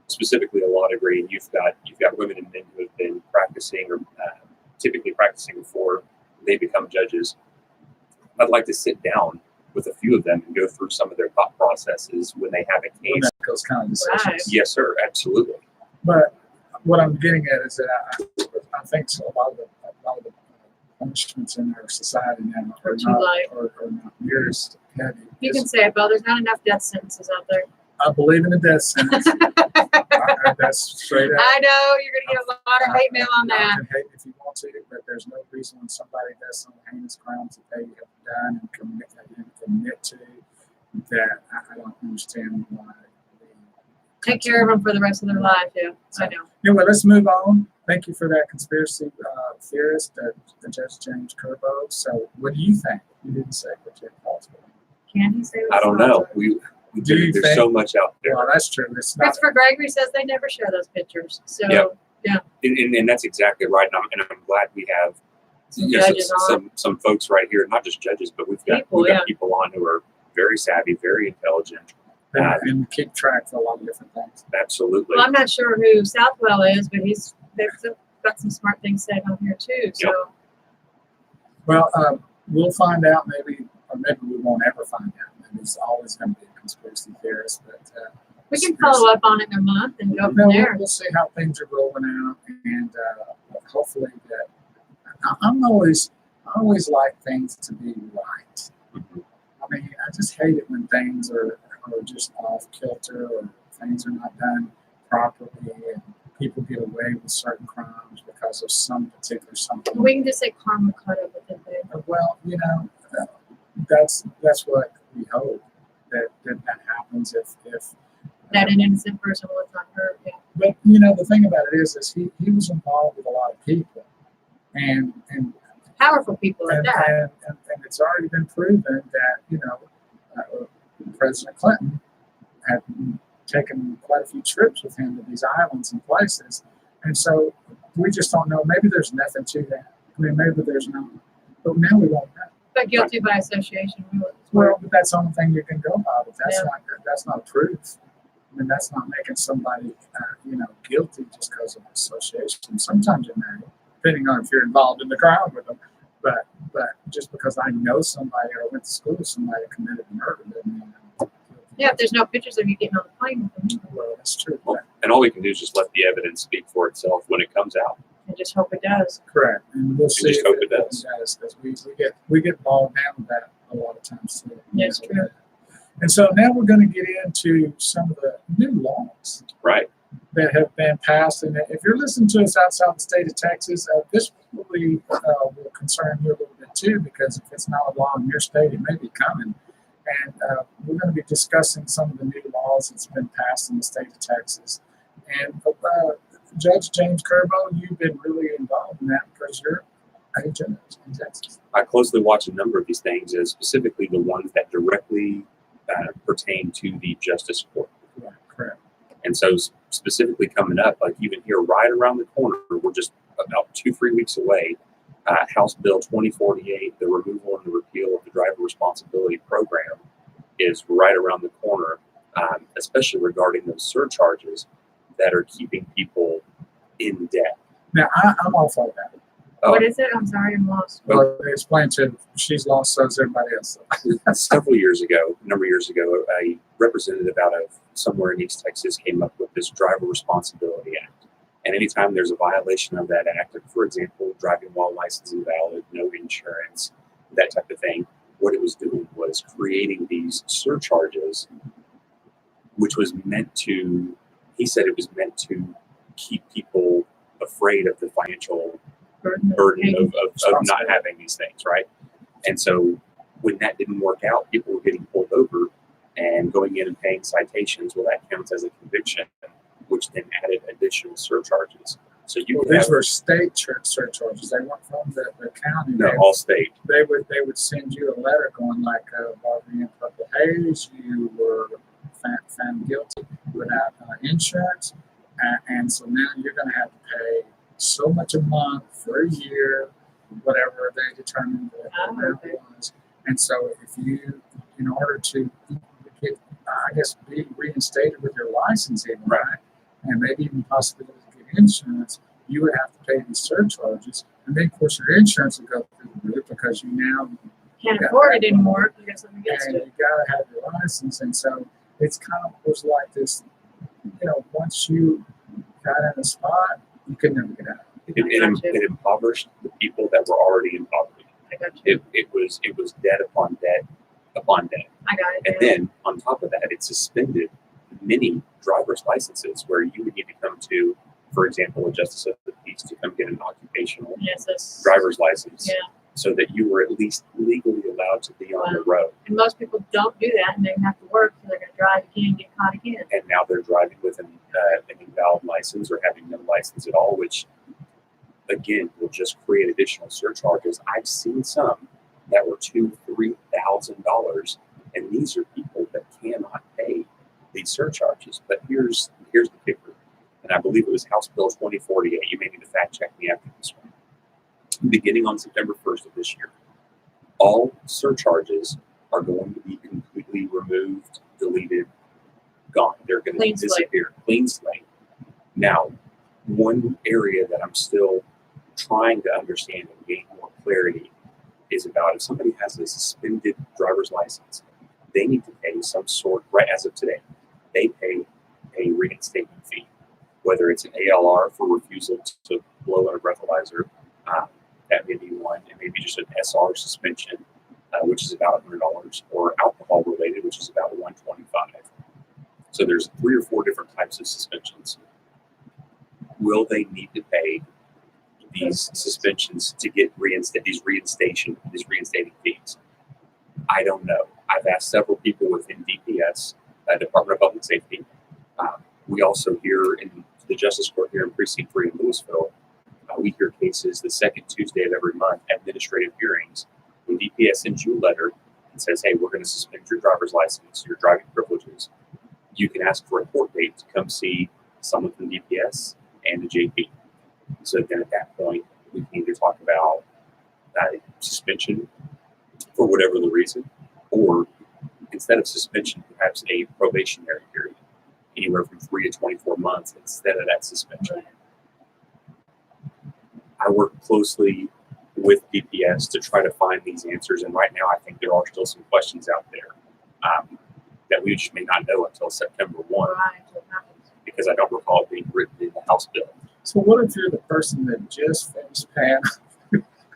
S3: specifically a law degree, and you've got women and men who have been practicing or typically practicing before they become judges. I'd like to sit down with a few of them and go through some of their thought processes when they have a
S1: When
S3: case.
S1: that goes kind of decisions.
S2: Right.
S3: Yes, sir, absolutely.
S1: But what I'm getting at is that I think a lot of the punishments in our society now are
S2: Too
S1: not
S2: light.
S1: are not near as heavy.
S2: You can say it, Bill. There's not enough death sentences out there.
S1: I believe in the death sentence. That's straight up.
S2: I know you're going to get a lot of hate mail on
S1: You
S2: that.
S1: can hate if you want guilty, but there's no reason when somebody does some heinous crimes that they have done and commit to that I don't understand why.
S2: Take care of them for the rest of their life. Yeah, I know.
S1: Anyway, let's move on. Thank you for that conspiracy theorist, Judge James Kerbow. So, what do you think? You didn't say what your thoughts were.
S2: Can he say?
S3: I don't know. There's so much out there.
S1: Well, that's true. It's not.
S2: Christopher Gregory says they never share those pictures. So,
S3: Yep.
S2: yeah.
S3: And that's exactly right. And I'm glad we have
S2: Judges on.
S3: some folks right here, not just judges, but we've got people on who are very savvy, very intelligent.
S1: And keep track of a lot of different things.
S3: Absolutely.
S2: Well, I'm not sure who Southwell is, but they've got some smart things said on here too. So,
S3: Yep.
S1: Well, we'll find out maybe, or maybe we won't ever find out. Maybe it's always going to be a conspiracy theorist, but
S2: we can follow up on it in a month and go from there.
S1: We'll see how things are rolling out, and hopefully that I always like things to be right.
S3: Mhm.
S1: I mean, I just hate it when things are just off kilter or things are not done properly and people get away with certain crimes because of some particular something.
S2: We can just say karma caught up with it. Babe.
S1: Well, that's what we hope that happens if
S2: That an innocent person was not hurt. Yeah.
S1: But the thing about it is he was involved with a lot of people, and
S2: Powerful people at that.
S1: and it's already been proven that President Clinton had taken quite a few trips with him to these islands and places, and so we just don't know. Maybe there's nothing to that. I mean, maybe there's not, but now we don't know.
S2: But guilty by association.
S1: Well, but that's the only thing you can go by. But
S2: Yeah.
S1: that's not proof. I mean, that's not making somebody guilty just because of association. Sometimes it may, depending on if you're involved in the crime with them. But just because I know somebody or went to school with somebody that committed a murder doesn't mean I'm guilty.
S2: Yeah, if there's no pictures of you getting on the plane with them,
S1: Well, that's true.
S3: Well, and all we can do is just let the evidence speak for itself when it comes out.
S2: I just hope it does.
S1: Correct. And we'll see
S3: just
S1: if
S3: hope it does.
S1: Because we get bogged down with that a lot of times too.
S2: That's true.
S1: And so now we're going to get into some of the new laws
S3: Right.
S1: that have been passed. And if you're listening to us outside the state of Texas, this probably will concern you a little bit too, because if it's not a law in your state, it may be coming. And we're going to be discussing some of the new laws that's been passed in the state of Texas. And Judge James Kerbow, you've been really involved in that because you're a judge in Texas.
S3: I closely watch a number of these things, specifically the ones that directly pertain to the justice court.
S1: Right, correct.
S3: And so specifically coming up, like even here right around the corner, we're just about 2-3 weeks away, House Bill 2048, the removal and the repeal of the driver responsibility program is right around the corner, especially regarding those surcharges that are keeping people in debt.
S1: Now, I'm all for that.
S2: What is it? I'm sorry, I'm lost.
S1: Well, explain to she's lost, so is everybody else.
S3: A number of years ago, a representative out of somewhere in East Texas came up with this Driver Responsibility Act. And anytime there's a violation of that act, like for example, driving while license invalid, no insurance, that type of thing, what it was doing was creating these surcharges, which was meant to, he said it was meant to keep people afraid of the financial burden of not having these things, right? And so when that didn't work out, people were getting pulled over and going in and paying citations. Well, that counts as a conviction, which then added additional surcharges. So
S1: these were state surcharges. They weren't from the county.
S3: No, all state.
S1: They would send you a letter going like, Barbara in Purple Haze, you were found guilty without insurance, and so now you're going to have to pay so much a month for a year, whatever they determined the amount was. And so if you, in order to get, be reinstated with your license even, right, and maybe even possibly get insurance, you would have to pay these surcharges. And then, of course, your insurance would go through the roof because you now
S2: can't afford it anymore. You got something against
S1: and
S2: it.
S1: you got to have your license. And so it's kind of was like this, once you got in a spot, you could never get out.
S3: It impoverished the people that were already in poverty.
S2: I got you.
S3: It was debt upon debt upon debt.
S2: I got it.
S3: And then on top of that, it suspended many driver's licenses where you would need to come to, for example, a justice of the peace weeks to come get an occupational
S2: Yes, that's,
S3: driver's license,
S2: yeah.
S3: so that you were at least legally allowed to be on the road.
S2: And most people don't do that, and they have to work, so they're going to drive again, get caught again.
S3: And now they're driving with an invalid license or having no license at all, which again will just create additional surcharges. I've seen some that were $2,000-$3,000, and these are people that cannot pay these surcharges. But here's the kicker, and I believe it was House Bill 2048. You may need to fact check me after this one. Beginning on September 1st of this year, all surcharges are going to be completely removed, deleted, gone. They're going to disappear. Clean slate. Now, one area that I'm still trying to understand and gain more clarity is about if somebody has a suspended driver's license, they need to pay some sort, right as of today, they pay a reinstatement fee, whether it's an ALR for refusal to blow on a breathalyzer, that may be one, and maybe just an SR suspension, which is about $100, or alcohol related, which is about $125. So there's 3 or 4 different types of suspensions. Will they need to pay these suspensions to get these reinstating fees? I don't know. I've asked several people within DPS, Department of Public Safety. We also hear in the Justice Court here in Precinct 3 in Louisville, we hear cases the second Tuesday of every month, administrative hearings, when DPS sends you a letter and says, hey, we're going to suspend your driver's license, your driving privileges. You can ask for a court date to come see someone from DPS and the JP. So then at that point, we can either talk about suspension for whatever the reason, or instead of suspension, perhaps a probationary period, anywhere from 3 to 24 months instead of that suspension. I work closely with DPS to try to find these answers, and right now I think there are still some questions out there that we just may not know until September 1, because I don't recall it being written in the House bill.
S1: So what if you're the person that just finished paying?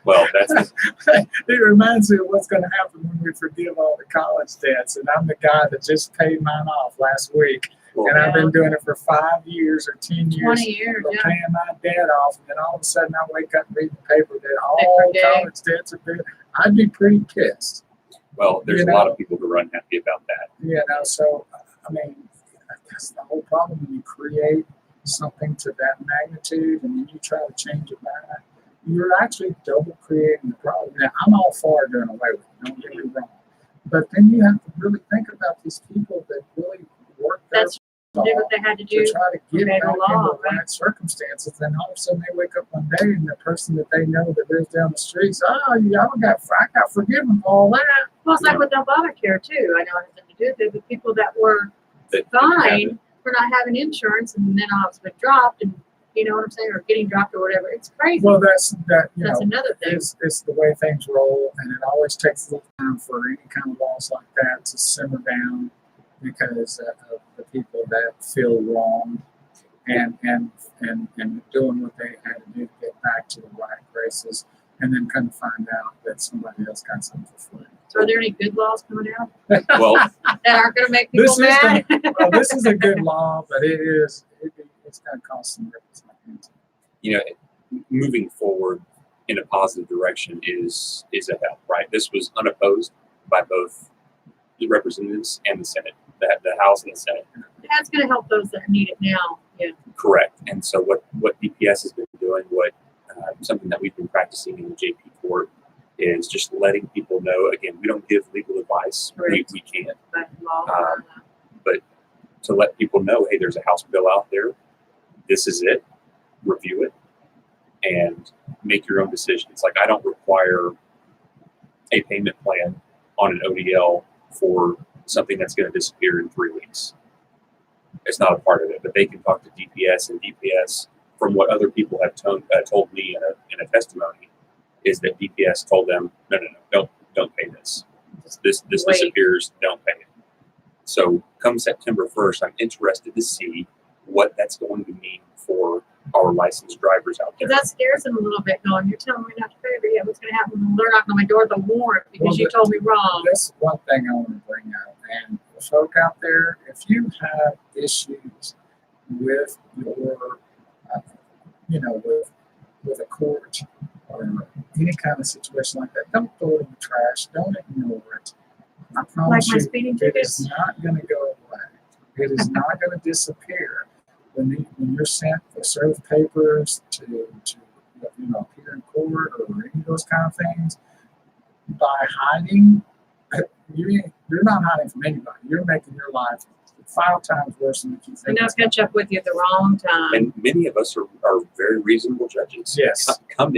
S3: Well, that's
S1: it reminds me of what's going to happen when we forgive all the college debts, and I'm the guy that just paid mine off last week. And I've been doing it for 5 years or 10 years.
S2: 20 years, yeah.
S1: Paying my debt off, and then all of a sudden I wake up and read the paper that all college debts are due. I'd be pretty pissed.
S3: Well, there's a lot of people who are unhappy about that.
S1: You know, so, I mean, that's the whole problem when you create something to that magnitude and then you try to change it back. You're actually double creating the problem. Now, I'm all for doing away with it, don't get me wrong. But then you have to really think about these people that really work their
S2: did what they had to do
S1: to try to get back into the
S2: right
S1: right circumstances. Then all of a sudden they wake up one day and the person that they know that lives down the street says, oh, yeah, I got forgiven for all that.
S2: Well, it's like with Obamacare, too. I know it has nothing to do with it, but people that were fined for not having insurance and then all of a sudden dropped, and you know what I'm saying, or getting dropped or whatever. It's crazy.
S1: Well, that's
S2: another thing.
S1: It's the way things roll, and it always takes a little time for any kind of laws like that to simmer down because of the people that feel wrong and doing what they had to do to get back to the right graces, and then come to find out that somebody else got something for free.
S2: So are there any good laws coming out
S3: Well,
S2: that aren't going to make people mad?
S1: This is a good law, but it's going to cost some ripples.
S3: You know, moving forward in a positive direction is a help, right? This was unopposed by both the representatives and the Senate, the House and the Senate.
S2: That's going to help those that need it now. Yeah.
S3: Correct. And so what DPS has been doing, something that we've been practicing in the JP court, is just letting people know. Again, we don't give legal advice.
S2: Right.
S3: We can't. But to let people know, hey, there's a House bill out there. This is it. Review it and make your own decisions. Like, I don't require a payment plan on an ODL for something that's going to disappear in 3 weeks. It's not a part of it, but they can talk to DPS, and DPS, from what other people have told me in a testimony, is that DPS told them, no, don't pay this. This disappears, don't pay it. So come September 1st, I'm interested to see what that's going to mean for our licensed drivers out there.
S2: Because that scares them a little bit, going, you're telling me not to pay, but yeah, what's going to happen when they're knocking on my door with a warrant because you told me wrong?
S1: That's one thing I want to bring up. And the folk out there, if you have issues with your, with with a court or any kind of situation like that, don't throw it in the trash. Don't ignore it. I
S2: Like
S1: promise
S2: my
S1: you,
S2: speeding
S1: it
S2: tickets.
S1: is not going to go away. It is not going to disappear. When you're sent the serve papers to appear in court or any of those kind of things, by hiding, you're not hiding from anybody. You're making your life 5 times worse than if you
S2: And
S1: think.
S2: they'll catch up with you at the wrong time.
S3: And many of us are very reasonable judges.
S1: Yes.
S3: Come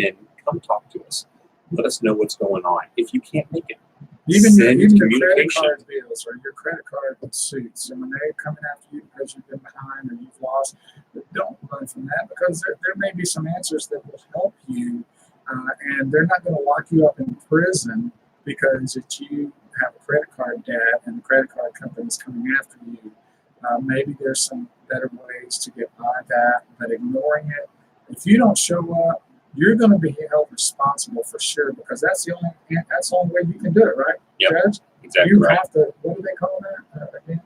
S3: talk to us. Let us know what's going on. If you can't make it,
S1: Even your credit
S3: communication.
S1: card bills or your credit card suits, and when they're coming after you because you've been behind or you've lost, don't run from that, because there may be some answers that will help you, and they're not going to lock you up in prison because if you have a credit card debt and the credit card company is coming after you. Maybe there's some better ways to get by that, but ignoring it, if you don't show up, you're going to be held responsible for sure, because that's the only way you can do it, right,
S3: Yep.
S1: Judge?
S3: Exactly
S1: You
S3: right.
S1: have to. What do they call that again?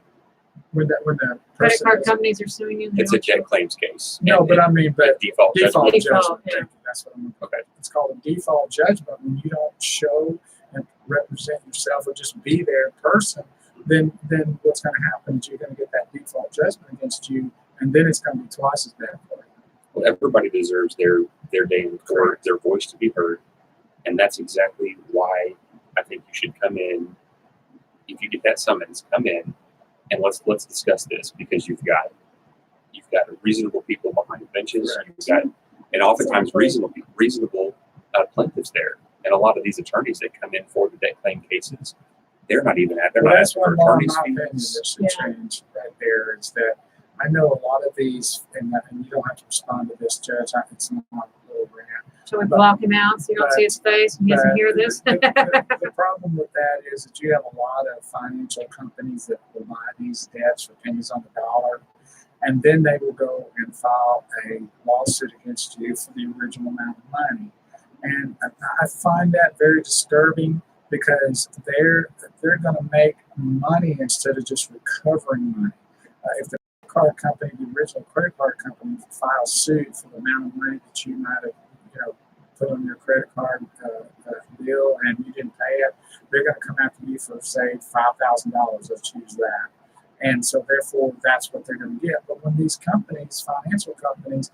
S1: When the
S2: Credit
S1: person
S2: card
S1: is-
S2: companies are suing you.
S3: It's a debt claims case.
S1: No, but I mean, but
S3: default
S1: default
S3: judgment.
S1: judgment.
S2: yeah.
S1: Thank you. That's what I'm looking for.
S3: Okay.
S1: It's called a default judgment when you don't show and represent yourself or just be there in person. Then what's going to happen is you're going to get that default judgment against you, and then it's going to be twice as bad for you.
S3: Well, everybody deserves their day in court, their voice to be heard, and that's exactly why I think you should come in. If you get that summons, come in and let's discuss this, because you've got reasonable people behind the benches.
S1: Correct.
S3: You've got, and oftentimes reasonable plaintiffs there, and a lot of these attorneys that come in for the debt claim cases, they're not even at. They're
S1: Well,
S3: not
S1: that's
S3: asking for
S1: one law, in
S3: attorney's
S1: my opinion,
S3: fees.
S1: that should
S2: Yeah.
S1: change right there. Is that I know a lot of these, and you don't have to respond to this, Judge. It's not a little rant.
S2: So we block him out so you don't see his face and he doesn't hear this.
S1: The problem with that is that you have a lot of financial companies that will buy these debts for pennies on the dollar, and then they will go and file a lawsuit against you for the original amount of money. And I find that very disturbing, because they're going to make money instead of just recovering money. If the card company, the original credit card company, files suit for the amount of money that you might have, put on your credit card bill and you didn't pay it, they're going to come after you for, say, $5,000. Let's use that. And so therefore, that's what they're going to get. But when these companies, financial companies,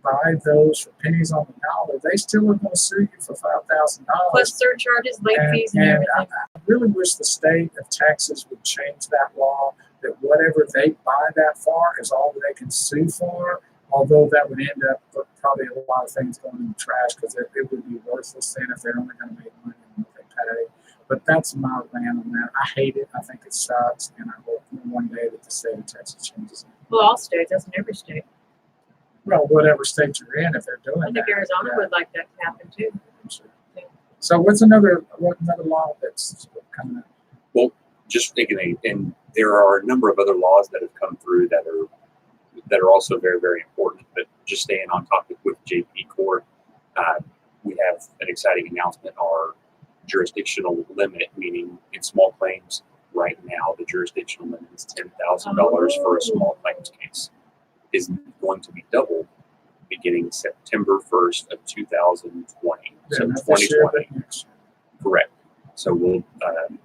S1: buy those for pennies on the dollar, they still are going to sue you for $5,000.
S2: Plus surcharges, late fees, and everything.
S1: I really wish the state of Texas would change that law, that whatever they buy that for is all that they can sue for, although that would end up with probably a lot of things going in the trash, because it would be worthless then if they're only going to make money on what they pay. But that's my rant on that. I hate it. I think it sucks, and I hope one day that the state of Texas changes it.
S2: Well, all states, that's in every state.
S1: Well, whatever state you're in, if they're doing
S2: I think
S1: that.
S2: Arizona
S1: yeah,
S2: would like that to happen too.
S1: I'm sure. So what another law that's coming up?
S3: Well, just thinking, and there are a number of other laws that have come through that are also very, very important. But just staying on topic with JP Court, we have an exciting announcement. Our jurisdictional limit, meaning in small claims, right now the jurisdictional limit is $10,000 for a small claims case, is going to be doubled beginning September 1st of 2020. So
S1: Not this year,
S3: 2020.
S1: but next year.
S3: Correct. So we'll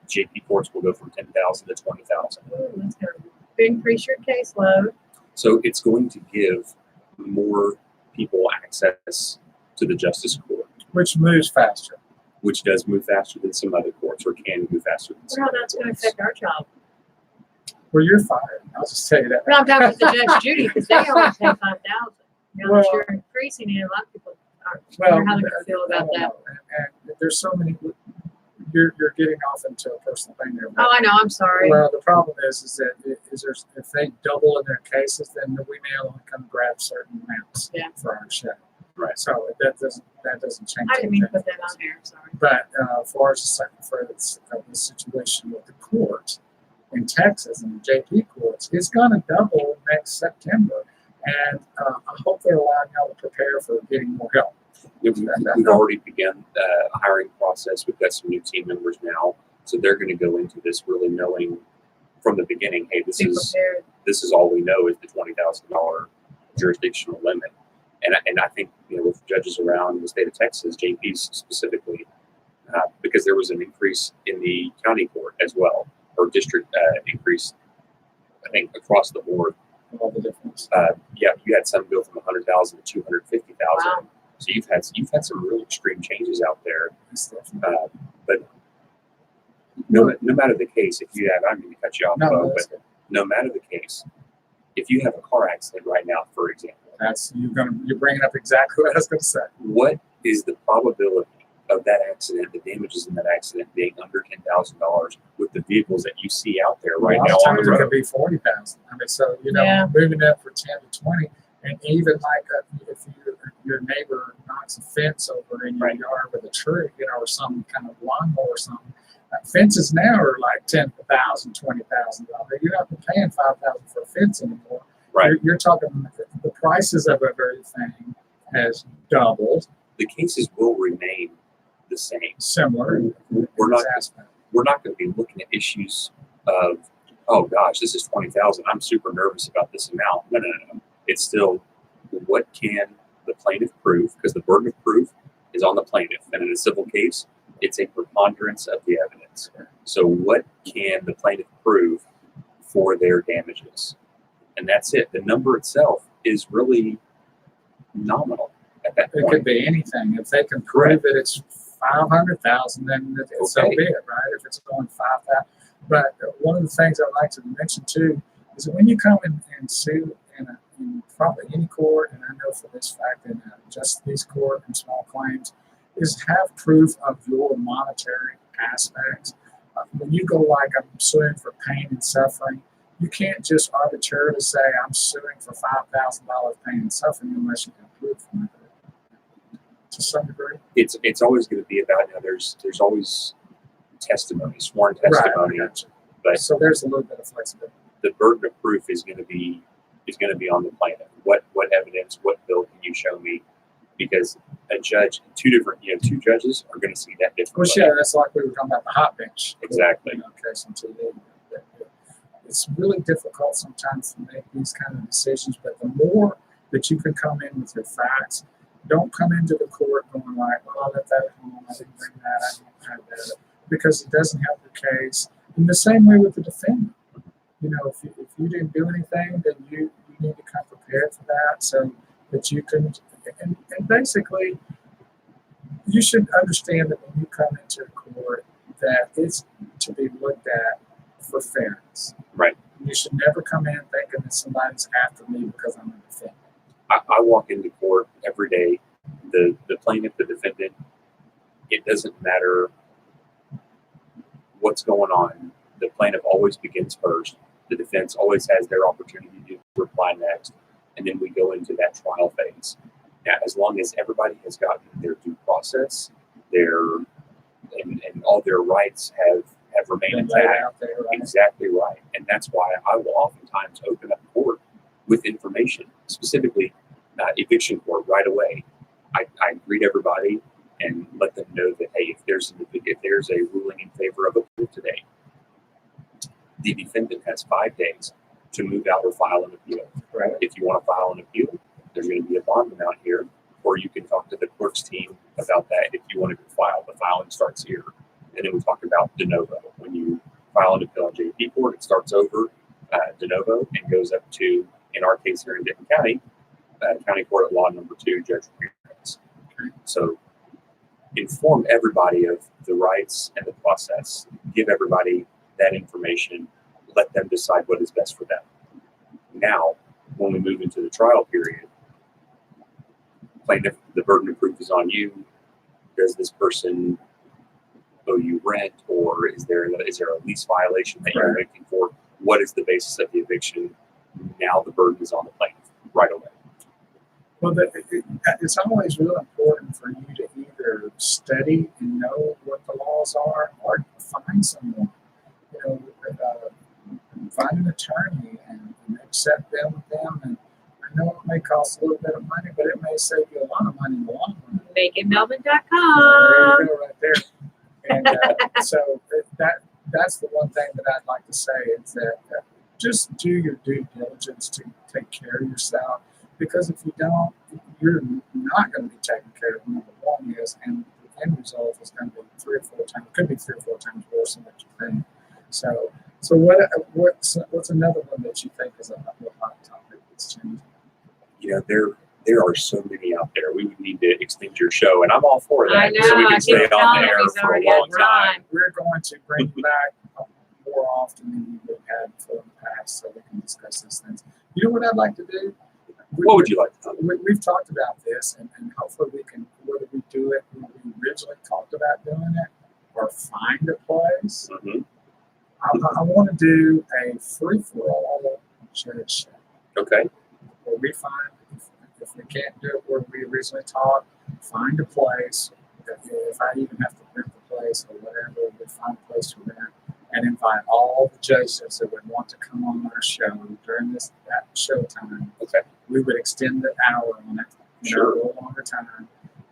S3: JP courts will go from 10,000 to 20,000.
S2: That's going to increase your caseload.
S3: So it's going to give more people access to the justice court,
S1: Which moves faster.
S3: which does move faster than some other courts, or can move faster than some
S2: Well,
S3: other
S2: that's going to
S3: courts.
S2: affect our job.
S1: Well, you're fired. I'll just tell you that.
S2: Well, I'm talking with the Judge Judy, because they only pay $5,000. Now
S1: Well-
S2: that you're increasing it, a lot of people are
S1: Well,
S2: wonder how they're going to feel
S1: I
S2: about
S1: don't
S2: that.
S1: know. And there's so many. You're getting off into a personal thing there. but-
S2: Oh, I know. I'm sorry.
S1: Well, the problem is that if they double in their cases, then we may only come grab certain amounts
S2: Yeah.
S1: for our show.
S3: Right.
S1: So that doesn't change.
S2: I didn't mean to
S1: anything.
S2: put that on there. I'm sorry.
S1: But as far as the situation with the court in Texas and the JP courts, it's going to double next September, and I hope they're allowing y'all to prepare for getting more help.
S3: Yeah, we've already begun the hiring process. We've got some new team members now, so they're going to go into this really knowing from the beginning, hey, this
S2: Be
S3: is
S2: prepared.
S3: all we know is the $20,000 jurisdictional limit. And I think, with judges around the state of Texas, JPs specifically, because there was an increase in the county court as well, or district increase, I think across the board.
S1: All the difference.
S3: Yeah, you had some go from 100,000 to 250,000.
S2: Wow.
S3: So you've had some really extreme changes out there. But no matter the case, if you have, I'm going to cut you off,
S1: No,
S3: but no matter the case, if you have a car accident right now, for example,
S1: you're bringing up exactly what I was going to say.
S3: what is the probability of that accident, the damages in that accident being under $10,000 with the vehicles that you see out there right now on the
S1: It
S3: road?
S1: could be 40,000. I mean, so
S2: Yeah.
S1: moving up for 10 to 20, and even like if your neighbor knocks a fence over in your
S3: Right.
S1: yard with a tree, or some kind of lawnmower or something. Fences now are like $10,000, $20,000. You're not paying $5,000 for a fence anymore.
S3: Right.
S1: You're talking the prices of everything has doubled.
S3: The cases will remain the same.
S1: Similar.
S3: We're not
S1: aspect.
S3: we're not going to be looking at issues of, oh gosh, this is 20,000. I'm super nervous about this amount. No. It's still, what can the plaintiff prove? Because the burden of proof is on the plaintiff, and in a civil case, it's a preponderance of the evidence. So what can the plaintiff prove for their damages? And that's it. The number itself is really nominal at that
S1: It
S3: point.
S1: could be anything. If they can prove that it's 500,000, then it's so
S3: Okay.
S1: be it, right? If it's going 5,000. But one of the things I'd like to mention too is that when you come in and sue in probably any court, and I know for this fact in justice court and small claims, is have proof of your monetary aspects. When you go like I'm suing for pain and suffering, you can't just arbitrarily say I'm suing for $5,000 pain and suffering unless you can prove from it. To some degree.
S3: It's always going to be about, there's always testimony, sworn testimony,
S1: Right,
S3: but
S1: so there's a little bit of flexibility.
S3: the burden of proof is going to be on the plaintiff. What evidence, what bill can you show me? Because a judge, two judges are going to see that differently.
S1: Well, yeah, that's like we were talking about the hot bench.
S3: Exactly.
S1: Case on TV. It's really difficult sometimes to make these kind of decisions, but the more that you can come in with your facts, don't come into the court going like, well, I left that at home, I didn't bring that, I didn't have that, because it doesn't help the case. In the same way with the defendant. If you didn't do anything, then you need to come prepared for that so that you can, and basically, you should understand that when you come into court, that it's to be looked at for fairness.
S3: Right.
S1: You should never come in thinking that somebody's after me because I'm a defendant.
S3: I walk into court every day. The plaintiff, the defendant, it doesn't matter what's going on. The plaintiff always begins first. The defense always has their opportunity to reply next. And then we go into that trial phase. Now, as long as everybody has gotten their due process, and all their rights have remained
S1: Laid
S3: intact.
S1: out there, right?
S3: Exactly right. And that's why I will oftentimes open up court with information, specifically eviction court right away. I greet everybody and let them know that, hey, if there's a ruling in favor of appeal today, the defendant has 5 days to move out or file an appeal.
S1: Right.
S3: If you want to file an appeal, there's going to be a bond amount here, or you can talk to the clerk's team about that if you want to file. The filing starts here. And then we talk about de novo. When you file an appeal in JP court, it starts over de novo and goes up to, in our case here in Denton County, County Court at Law Number 2, Judge Ramirez. So inform everybody of the rights and the process. Give everybody that information. Let them decide what is best for them. Now, when we move into the trial period, plaintiff, the burden of proof is on you. Does this person owe you rent, or is there a lease violation that you're looking for? What is the basis of the eviction? Now the burden is on the plaintiff right away.
S1: Well, it's always real important for you to either study and know what the laws are, or find someone. Find an attorney and accept them with them. And I know it may cost a little bit of money, but it may save you a lot of money in the long run.
S2: MakeItMelvin.com.
S1: There you go, right there. And so that's the one thing that I'd like to say is that just do your due diligence to take care of yourself. Because if you don't, you're not going to be taken care of. Number one is, and the end result is going to be 3 or 4 times. Could be 3 or 4 times worse than what you think. So what's another one that you think is a hot topic that's changing?
S3: You know, there are so many out there. We would need to extend your show, and I'm all for that.
S2: I know,
S3: so we
S2: I
S3: can stay
S2: keep
S3: on
S2: telling
S3: there
S2: him he's
S3: for a
S2: already
S3: long
S2: had
S3: time.
S2: time.
S1: We're going to bring you back more often than we've had before in the past, so we can discuss these things. You know what I'd like to do?
S3: What would you like to talk about?
S1: We've talked about this, and hopefully we can, whether we do it when we originally talked about doing it, or find a place.
S3: Mm-hmm.
S1: I want to do a free-for-all judge show.
S3: Okay.
S1: Where we find, if we can't do it where we originally talked, find a place. If I even have to rent the place or whatever, we find a place to rent and invite all the judges that would want to come on our show during that show time.
S3: Okay.
S1: We would extend the hour on it,
S3: Sure.
S1: a little longer time,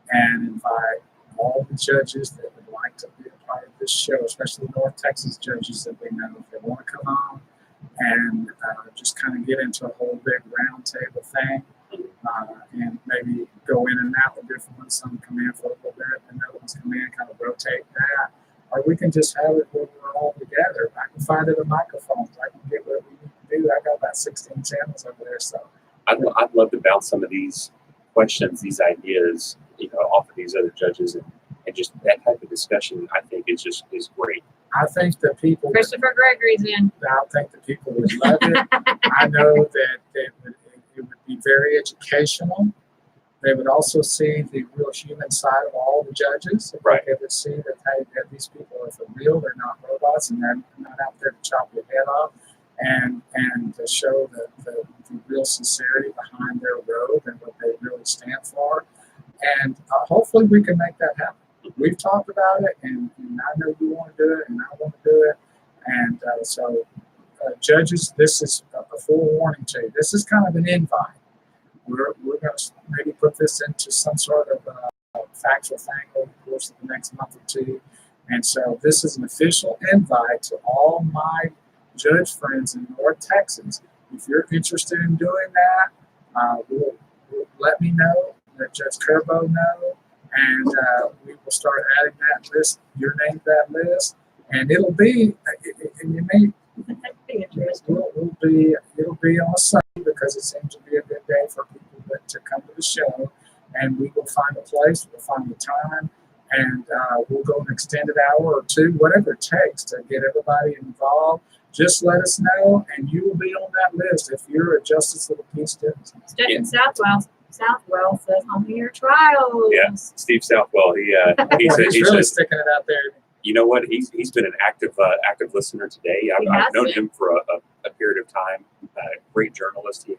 S1: and invite all the judges that would like to be a part of this show, especially North Texas judges that we know if they want to come on and just kind of get into a whole big round table thing, and maybe go in and out with different ones. Some come in for a little bit, and other ones come in, kind of rotate that. Or we can just have it where we're all together. I can find it a microphone. I can get what we need to do. I got about 16 channels over there, so.
S3: I'd love to bounce some of these questions, these ideas, off of these other judges, and just that type of discussion. I think is great.
S1: I think the people.
S2: Christopher Gregory's in.
S1: I think the people would love it. I know that it would be very educational. They would also see the real human side of all the judges.
S3: Right.
S1: They would see that, hey, that these people are for real. They're not robots, and they're not out there to chop your head off. And to show the real sincerity behind their robe and what they really stand for. And hopefully we can make that happen. We've talked about it, and I know you want to do it, and I want to do it. And so judges, this is a forewarning to you. This is kind of an invite. We're going to maybe put this into some sort of factual thing over the course of the next month or two. And so this is an official invite to all my judge friends in North Texas. If you're interested in doing that, we'll let me know, let Judge Kerbow know, and we will start adding that list, your name to that list, and it'll be, and you may, it'll be on a Sunday because it seems to be a good day for people to come to the show, and we will find a place, we'll find the time, and we'll go an extended hour or two, whatever it takes to get everybody involved. Just let us know, and you will be on that list if you're a Justice of the Peace citizen.
S2: Stephen Southwell says, "On your trials."
S3: Yeah, Steve Southwell. He's
S1: really sticking it out there.
S3: You know what? He's been an active listener today. I've known him for a period of time. Great journalist. He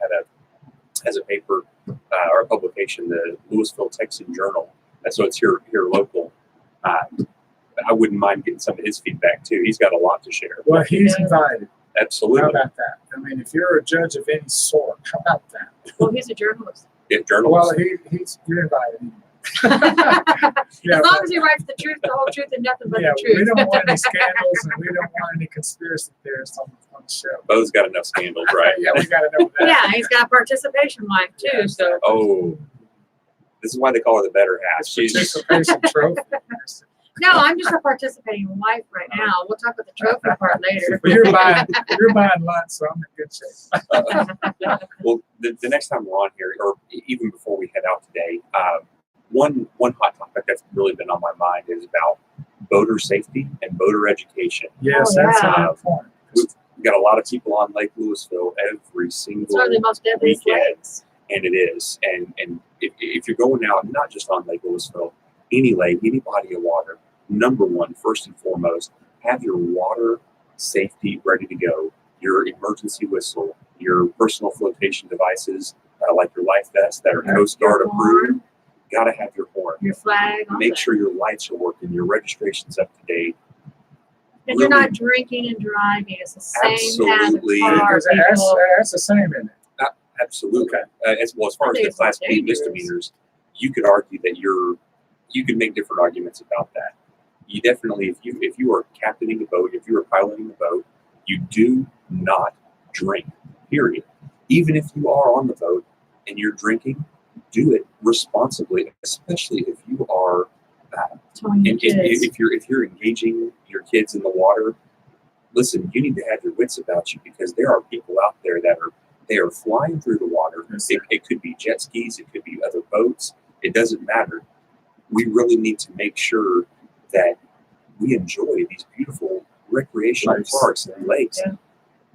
S3: has a paper or a publication, the Louisville Texan Journal. And so it's here local. I wouldn't mind getting some of his feedback too. He's got a lot to share.
S1: Well, he's invited.
S3: Absolutely.
S1: How about that? I mean, if you're a judge of any sort, how about that?
S2: Well, he's a journalist.
S3: Yeah, journalist.
S1: Well, you're invited.
S2: As long as he writes the truth, the whole truth, and nothing but the truth.
S1: We don't want any scandals, and we don't want any conspiracy theorists on the show.
S3: Bo's got enough scandals, right?
S1: Yeah, we got to know that.
S2: Yeah, he's got a participation wife too.
S1: Yeah,
S2: So.
S3: Oh, this is why they call her the better half. She's
S1: Participation trophy.
S2: No, I'm just a participating wife right now. We'll talk about the trophy part later.
S1: But you're buying lunch, so I'm in good shape.
S3: Well, the next time we're on here, or even before we head out today, one hot topic that's really been on my mind is about boater safety and boater education.
S1: Yes,
S2: Oh,
S1: that's
S2: yeah.
S1: a good point.
S3: We've got a lot of people on Lake Louisville every
S2: It's
S3: single
S2: one of the most deadliest
S3: weekend,
S2: lakes.
S3: and it is. And if you're going out, not just on Lake Louisville, any lake, any body of water, number one, first and foremost, have your water safety ready to go. Your emergency whistle, your personal flotation devices, like your life vest that are Coast Guard approved. Got to have your horn.
S2: Your flag.
S3: Make sure your lights are working, your registration's up to date.
S2: And you're not drinking and driving. It's the same
S3: Absolutely.
S2: as a car.
S1: That's the same, isn't it?
S3: Absolutely. As far as the Class B misdemeanors, you could argue that you could make different arguments about that. You definitely, if you are captaining a boat, if you are piloting a boat, you do not drink, period. Even if you are on the boat and you're drinking, do it responsibly, especially if you are
S2: Telling your kids.
S3: if you're engaging your kids in the water. Listen, you need to have your wits about you, because there are people out there that are flying through the water. It could be jet skis, it could be other boats. It doesn't matter. We really need to make sure that we enjoy these beautiful recreational parks and lakes.
S2: Yeah.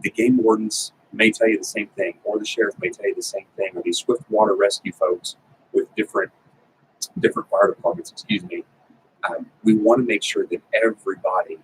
S3: The game wardens may tell you the same thing, or the sheriff may tell you the same thing, or these swift water rescue folks with different fire departments. Excuse me. We want to make sure that everybody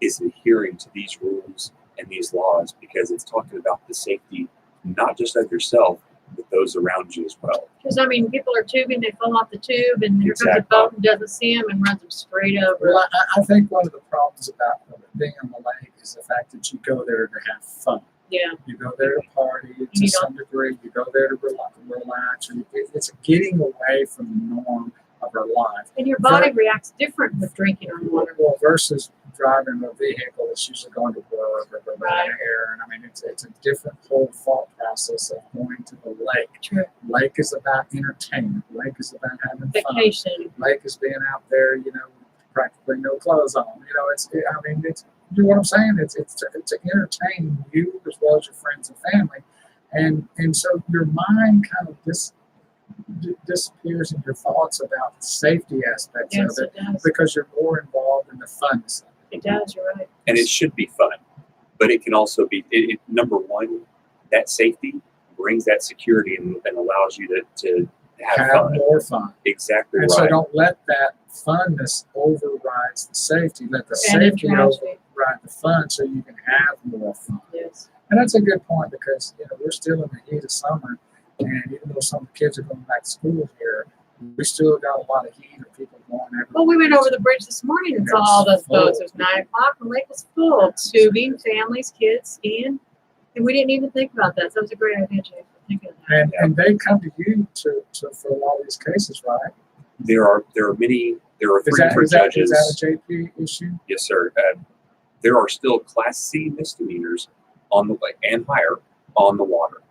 S3: is adhering to these rules and these laws, because it's talking about the safety not just of yourself, but those around you as well.
S2: Because, I mean, people are tubing, they fall off the tube, and here comes a
S3: Exactly.
S2: boat and doesn't see them and runs them straight over.
S1: Well, I think one of the problems about being on the lake is the fact that you go there to have fun.
S2: Yeah.
S1: You go there to party to
S2: You
S1: some degree. You go there to relax. It's a getting away from the norm of our life.
S2: And your body reacts different with drinking on water.
S1: Well, versus driving a vehicle that's usually going to work or going
S2: Right.
S1: to air. And I mean, it's a different whole thought process of going to the lake.
S2: True.
S1: Lake is about entertainment. Lake is about having fun.
S2: Vacation.
S1: Lake is being out there, practically no clothes on. It's you know what I'm saying? It's to entertain you as well as your friends and family, and so your mind kind of disappears in your thoughts about the safety aspects
S2: Yes,
S1: of it,
S2: it does.
S1: because you're more involved in the funness of it.
S2: It does, you're right.
S3: And it should be fun, but it can also be, number one, that safety brings that security and allows you to have fun.
S1: More fun.
S3: Exactly
S1: And
S3: right.
S1: so don't let that funness override the safety. Let the
S2: And
S1: safety
S2: tragedy.
S1: override the fun, so you can have more fun.
S2: Yes.
S1: And that's a good point, because we're still in the heat of summer, and even though some kids are going back to school here, we still got a lot of heat of people going everywhere.
S2: Well, we went over the bridge this morning and saw all those boats. It was 9 o'clock. The lake was full. Tubing, families, kids, skiing. And we didn't even think about that. So it was a great idea, Jay, for thinking of that.
S1: And they come to you to for a lot of these cases, right?
S3: There are three different
S1: Is that
S3: judges.
S1: a JP issue?
S3: Yes, sir. There are still Class C misdemeanors on the lake and higher on the water.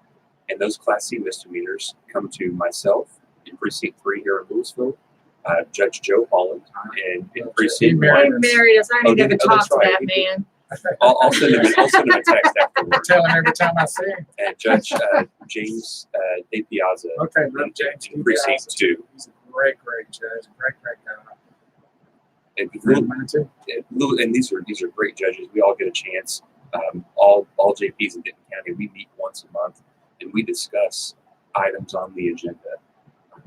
S3: And those Class C misdemeanors come to myself in Precinct 3 here in Louisville, Judge Joe Holland, and in Precinct 1.
S2: He married us. I need to have a talk
S3: that's
S2: to
S3: right.
S2: that man.
S3: I'll send him a text afterwards.
S1: Tell him every time I see him.
S3: And Judge James De Piazza
S1: Okay, love James.
S3: in Precinct 2.
S1: He's a great judge, great guy.
S3: And,
S1: Mine too.
S3: and these are great judges. We all get a chance. All JPs in Denton County, we meet once a month and we discuss items on the agenda.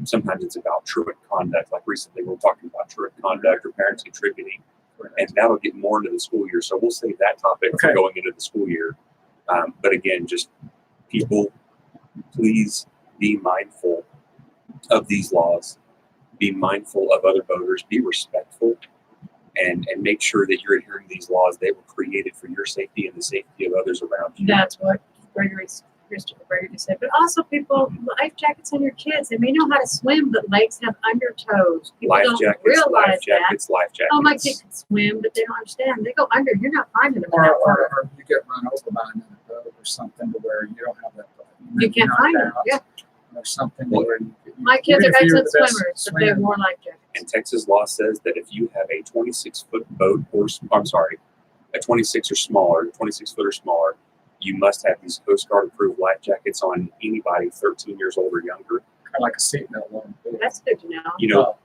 S3: Sometimes it's about truant conduct. Like recently, we're talking about truant conduct or parents contributing, and that'll get more into the school year. So we'll save that topic for going into the school year. But again, just people, please be mindful of these laws. Be mindful of other boaters. Be respectful, and make sure that you're adhering to these laws. They were created for your safety and the safety of others around you.
S2: That's what Christopher Gregory said. But also, people, life jackets on your kids. They may know how to swim, but lakes have undertows. People don't realize that.
S3: Life jackets.
S2: Oh, my kid can swim, but they don't understand. They go under. You're not finding them in that water.
S1: Or you get run over by another boat or something to where you don't have that boat.
S2: You can't find them. Yeah.
S1: Or something where
S2: My kids are excellent swimmers, but they wore life jackets.
S3: And Texas law says that if you have a 26-foot boat, a 26 or smaller, 26 foot or smaller, you must have these Coast Guard approved life jackets on anybody 13 years old or younger.
S1: Kind of like a seatbelt one.
S2: That's good to know.
S3: You know,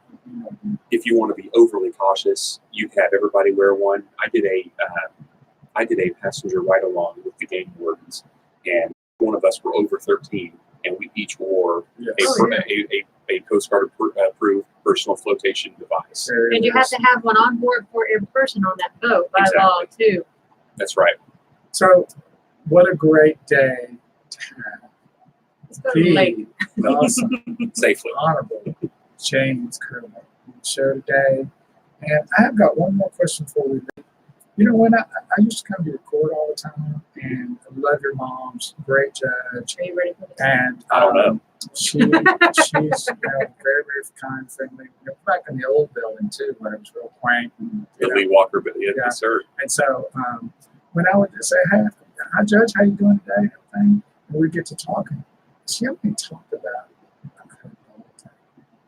S3: if you want to be overly cautious, you have everybody wear one. I did a passenger ride along with the game wardens, and one of us were over 13, and we each wore a Coast Guard approved personal flotation device.
S2: And you have to have one on board for every person on that boat by law too.
S3: That's right.
S1: So, what a great day to have.
S2: Let's go to the lake.
S1: Awesome,
S3: Safely.
S1: honorable James Kerbow on the show today. And I have got one more question for we leave. When I used to come to your court all the time, and I love your mom's great judge.
S2: Are you ready for this?
S1: And
S3: I don't know.
S1: she's very, very kind, friendly. Back in the old building too, when it was real quaint. And,
S3: The Lee Walker, but yes, sir.
S1: And so when I would say, "Hey, hi Judge, how you doing today?" and everything, and we'd get to talking. She only talked about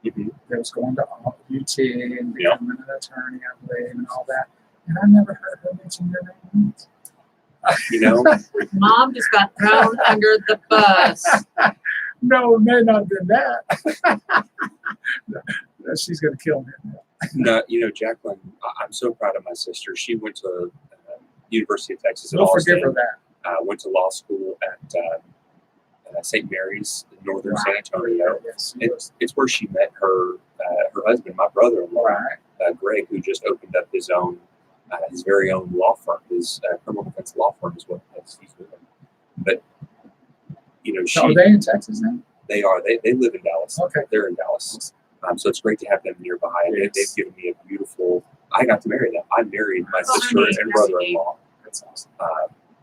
S3: Mhm.
S1: that was going to UT and becoming an attorney, I believe, and all that. And I never heard her mention your name once.
S3: You know,
S2: Mom just got thrown under the bus.
S1: No, it may not have been that. No, she's going to kill me.
S3: no, you know, Jacqueline, I'm so proud of my sister. She went to University of Texas at
S1: We'll forgive her
S3: Austin.
S1: that.
S3: Went to law school at St. Mary's in northern San Antonio.
S1: Yes,
S3: It's where she met her husband, my brother-in-law,
S1: right.
S3: Greg, who just opened up his very own law firm. His criminal defense law firm is what he's doing. But you know,
S1: So are they in Texas now?
S3: they are. They live in Dallas.
S1: Okay.
S3: They're in Dallas. So it's great to have them nearby.
S1: Yes.
S3: They've given me a beautiful. I got to marry them. I married my
S2: Oh,
S3: sister
S2: nice.
S3: and brother-in-law.
S1: That's awesome.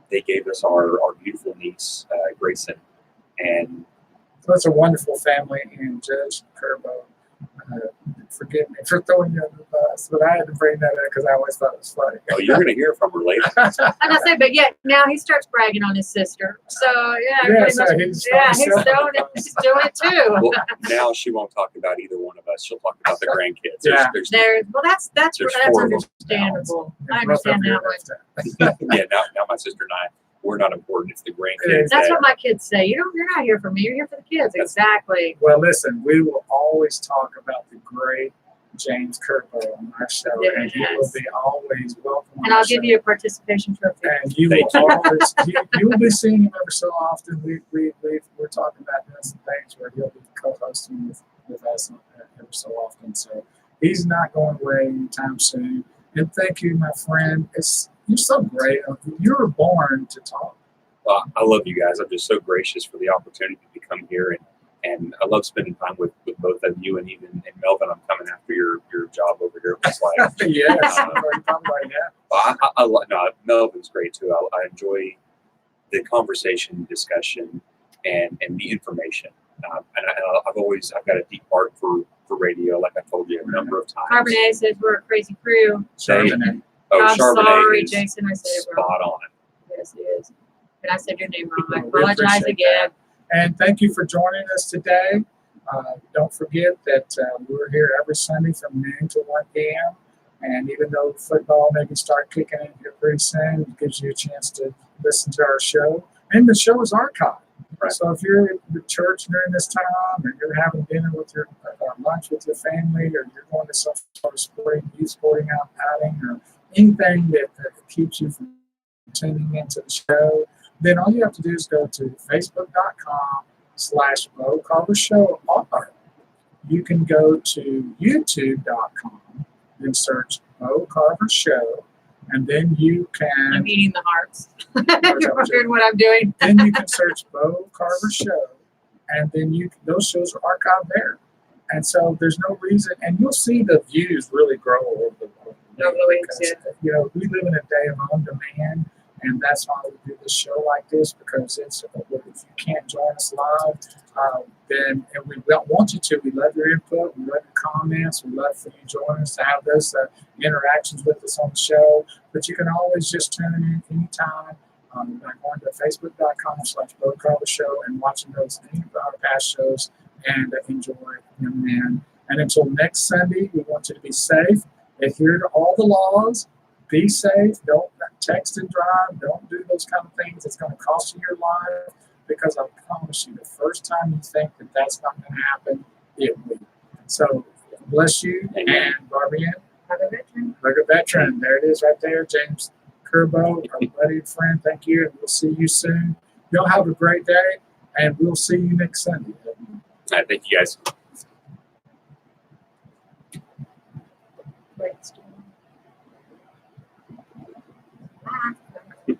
S3: They gave us our beautiful niece, Grayson, and
S1: So it's a wonderful family, and Judge Kerbow, forgive me for throwing you under the bus, but I had to bring that up because I always thought it was funny.
S3: oh, you're going to hear from her later.
S2: And I say, but yet now he starts bragging on his sister. So
S1: Yeah, so he's
S2: he's doing it too.
S3: Well, now she won't talk about either one of us. She'll talk about the grandkids.
S1: Yeah.
S2: That's
S3: There's four of them.
S2: understandable.
S1: And
S2: I
S1: both of
S2: understand
S1: you
S2: that one.
S1: left
S3: Yeah, now my sister and I, we're not important. It's the grandkids.
S2: That's
S3: that-
S2: what my kids say. You're not here for me. You're here for the kids.
S3: That's-
S2: Exactly.
S1: Well, listen, we will always talk about the great James Kerbow on our show, and he will
S2: Yes.
S1: be always welcome on
S2: And
S1: our
S2: I'll give
S1: show.
S2: you a participation trophy.
S1: And you will
S3: Thank
S1: always, you will be seeing him ever so often. We're talking about doing some things where he'll be co-hosting with us ever so often. So he's not going away anytime soon. And thank you, my friend. You're so great. You were born to talk.
S3: I love you guys. I'm just so gracious for the opportunity to come here, and I love spending time with both of you, and even in Melvin. I'm coming after your job over here. It's like,
S1: Yes, you probably have.
S3: no, Melvin's great too. I enjoy the conversation, discussion, and the information. I've got a deep heart for radio, like I told you a number of times.
S2: Carbonet says we're a crazy crew.
S1: Chardonnay.
S2: I'm
S3: Charbonnet
S2: sorry,
S3: is
S2: Jason. I said it wrong.
S3: spot on.
S2: Yes, it is. And I said your name wrong. I
S1: We
S2: apologize
S1: appreciate
S2: again.
S1: And thank you for joining us today. Don't forget that we're here every Sunday from noon to 1 p.m. And even though football maybe start kicking in here pretty soon, it gives you a chance to listen to our show. And the show is archived.
S3: Right.
S1: So if you're at the church during this time, or you're having dinner with your lunch with your family, or you're going to some sort of sporting outing, or anything that keeps you from tuning into the show, then all you have to do is go to facebook.com/Bo Carver Show, or you can go to youtube.com and search Bo Carver Show, and then you
S2: I'm
S1: can
S2: eating the hearts. You're wondering what I'm doing.
S1: then you can search Bo Carver Show, and then those shows are archived there. And so there's no reason, and you'll see the views really grow over the
S2: Over the weeks,
S1: because, you know, we live in a day of on demand, and that's why we do this show like this, because if you can't join us live, then and we want you to. We love your input, we love your comments, we love for you to join us, to have those interactions with us on the show. But you can always just tune in anytime by going to facebook.com/Bo Carver Show and watching any of our past shows and enjoy them. And until next Sunday, we want you to be safe, adhere to all the laws, be safe, don't text and drive, don't do those kind of things. It's going to cost you your life, because I promise you, the first time you think that that's not going to happen, it will. So bless you, and Barbie Ann,
S2: Have a veteran.
S1: like a veteran. There it is right there, James Kerbow, our buddy and friend. Thank you, and we'll see you soon. Y'all have a great day, and we'll see you next Sunday.
S3: I thank you guys.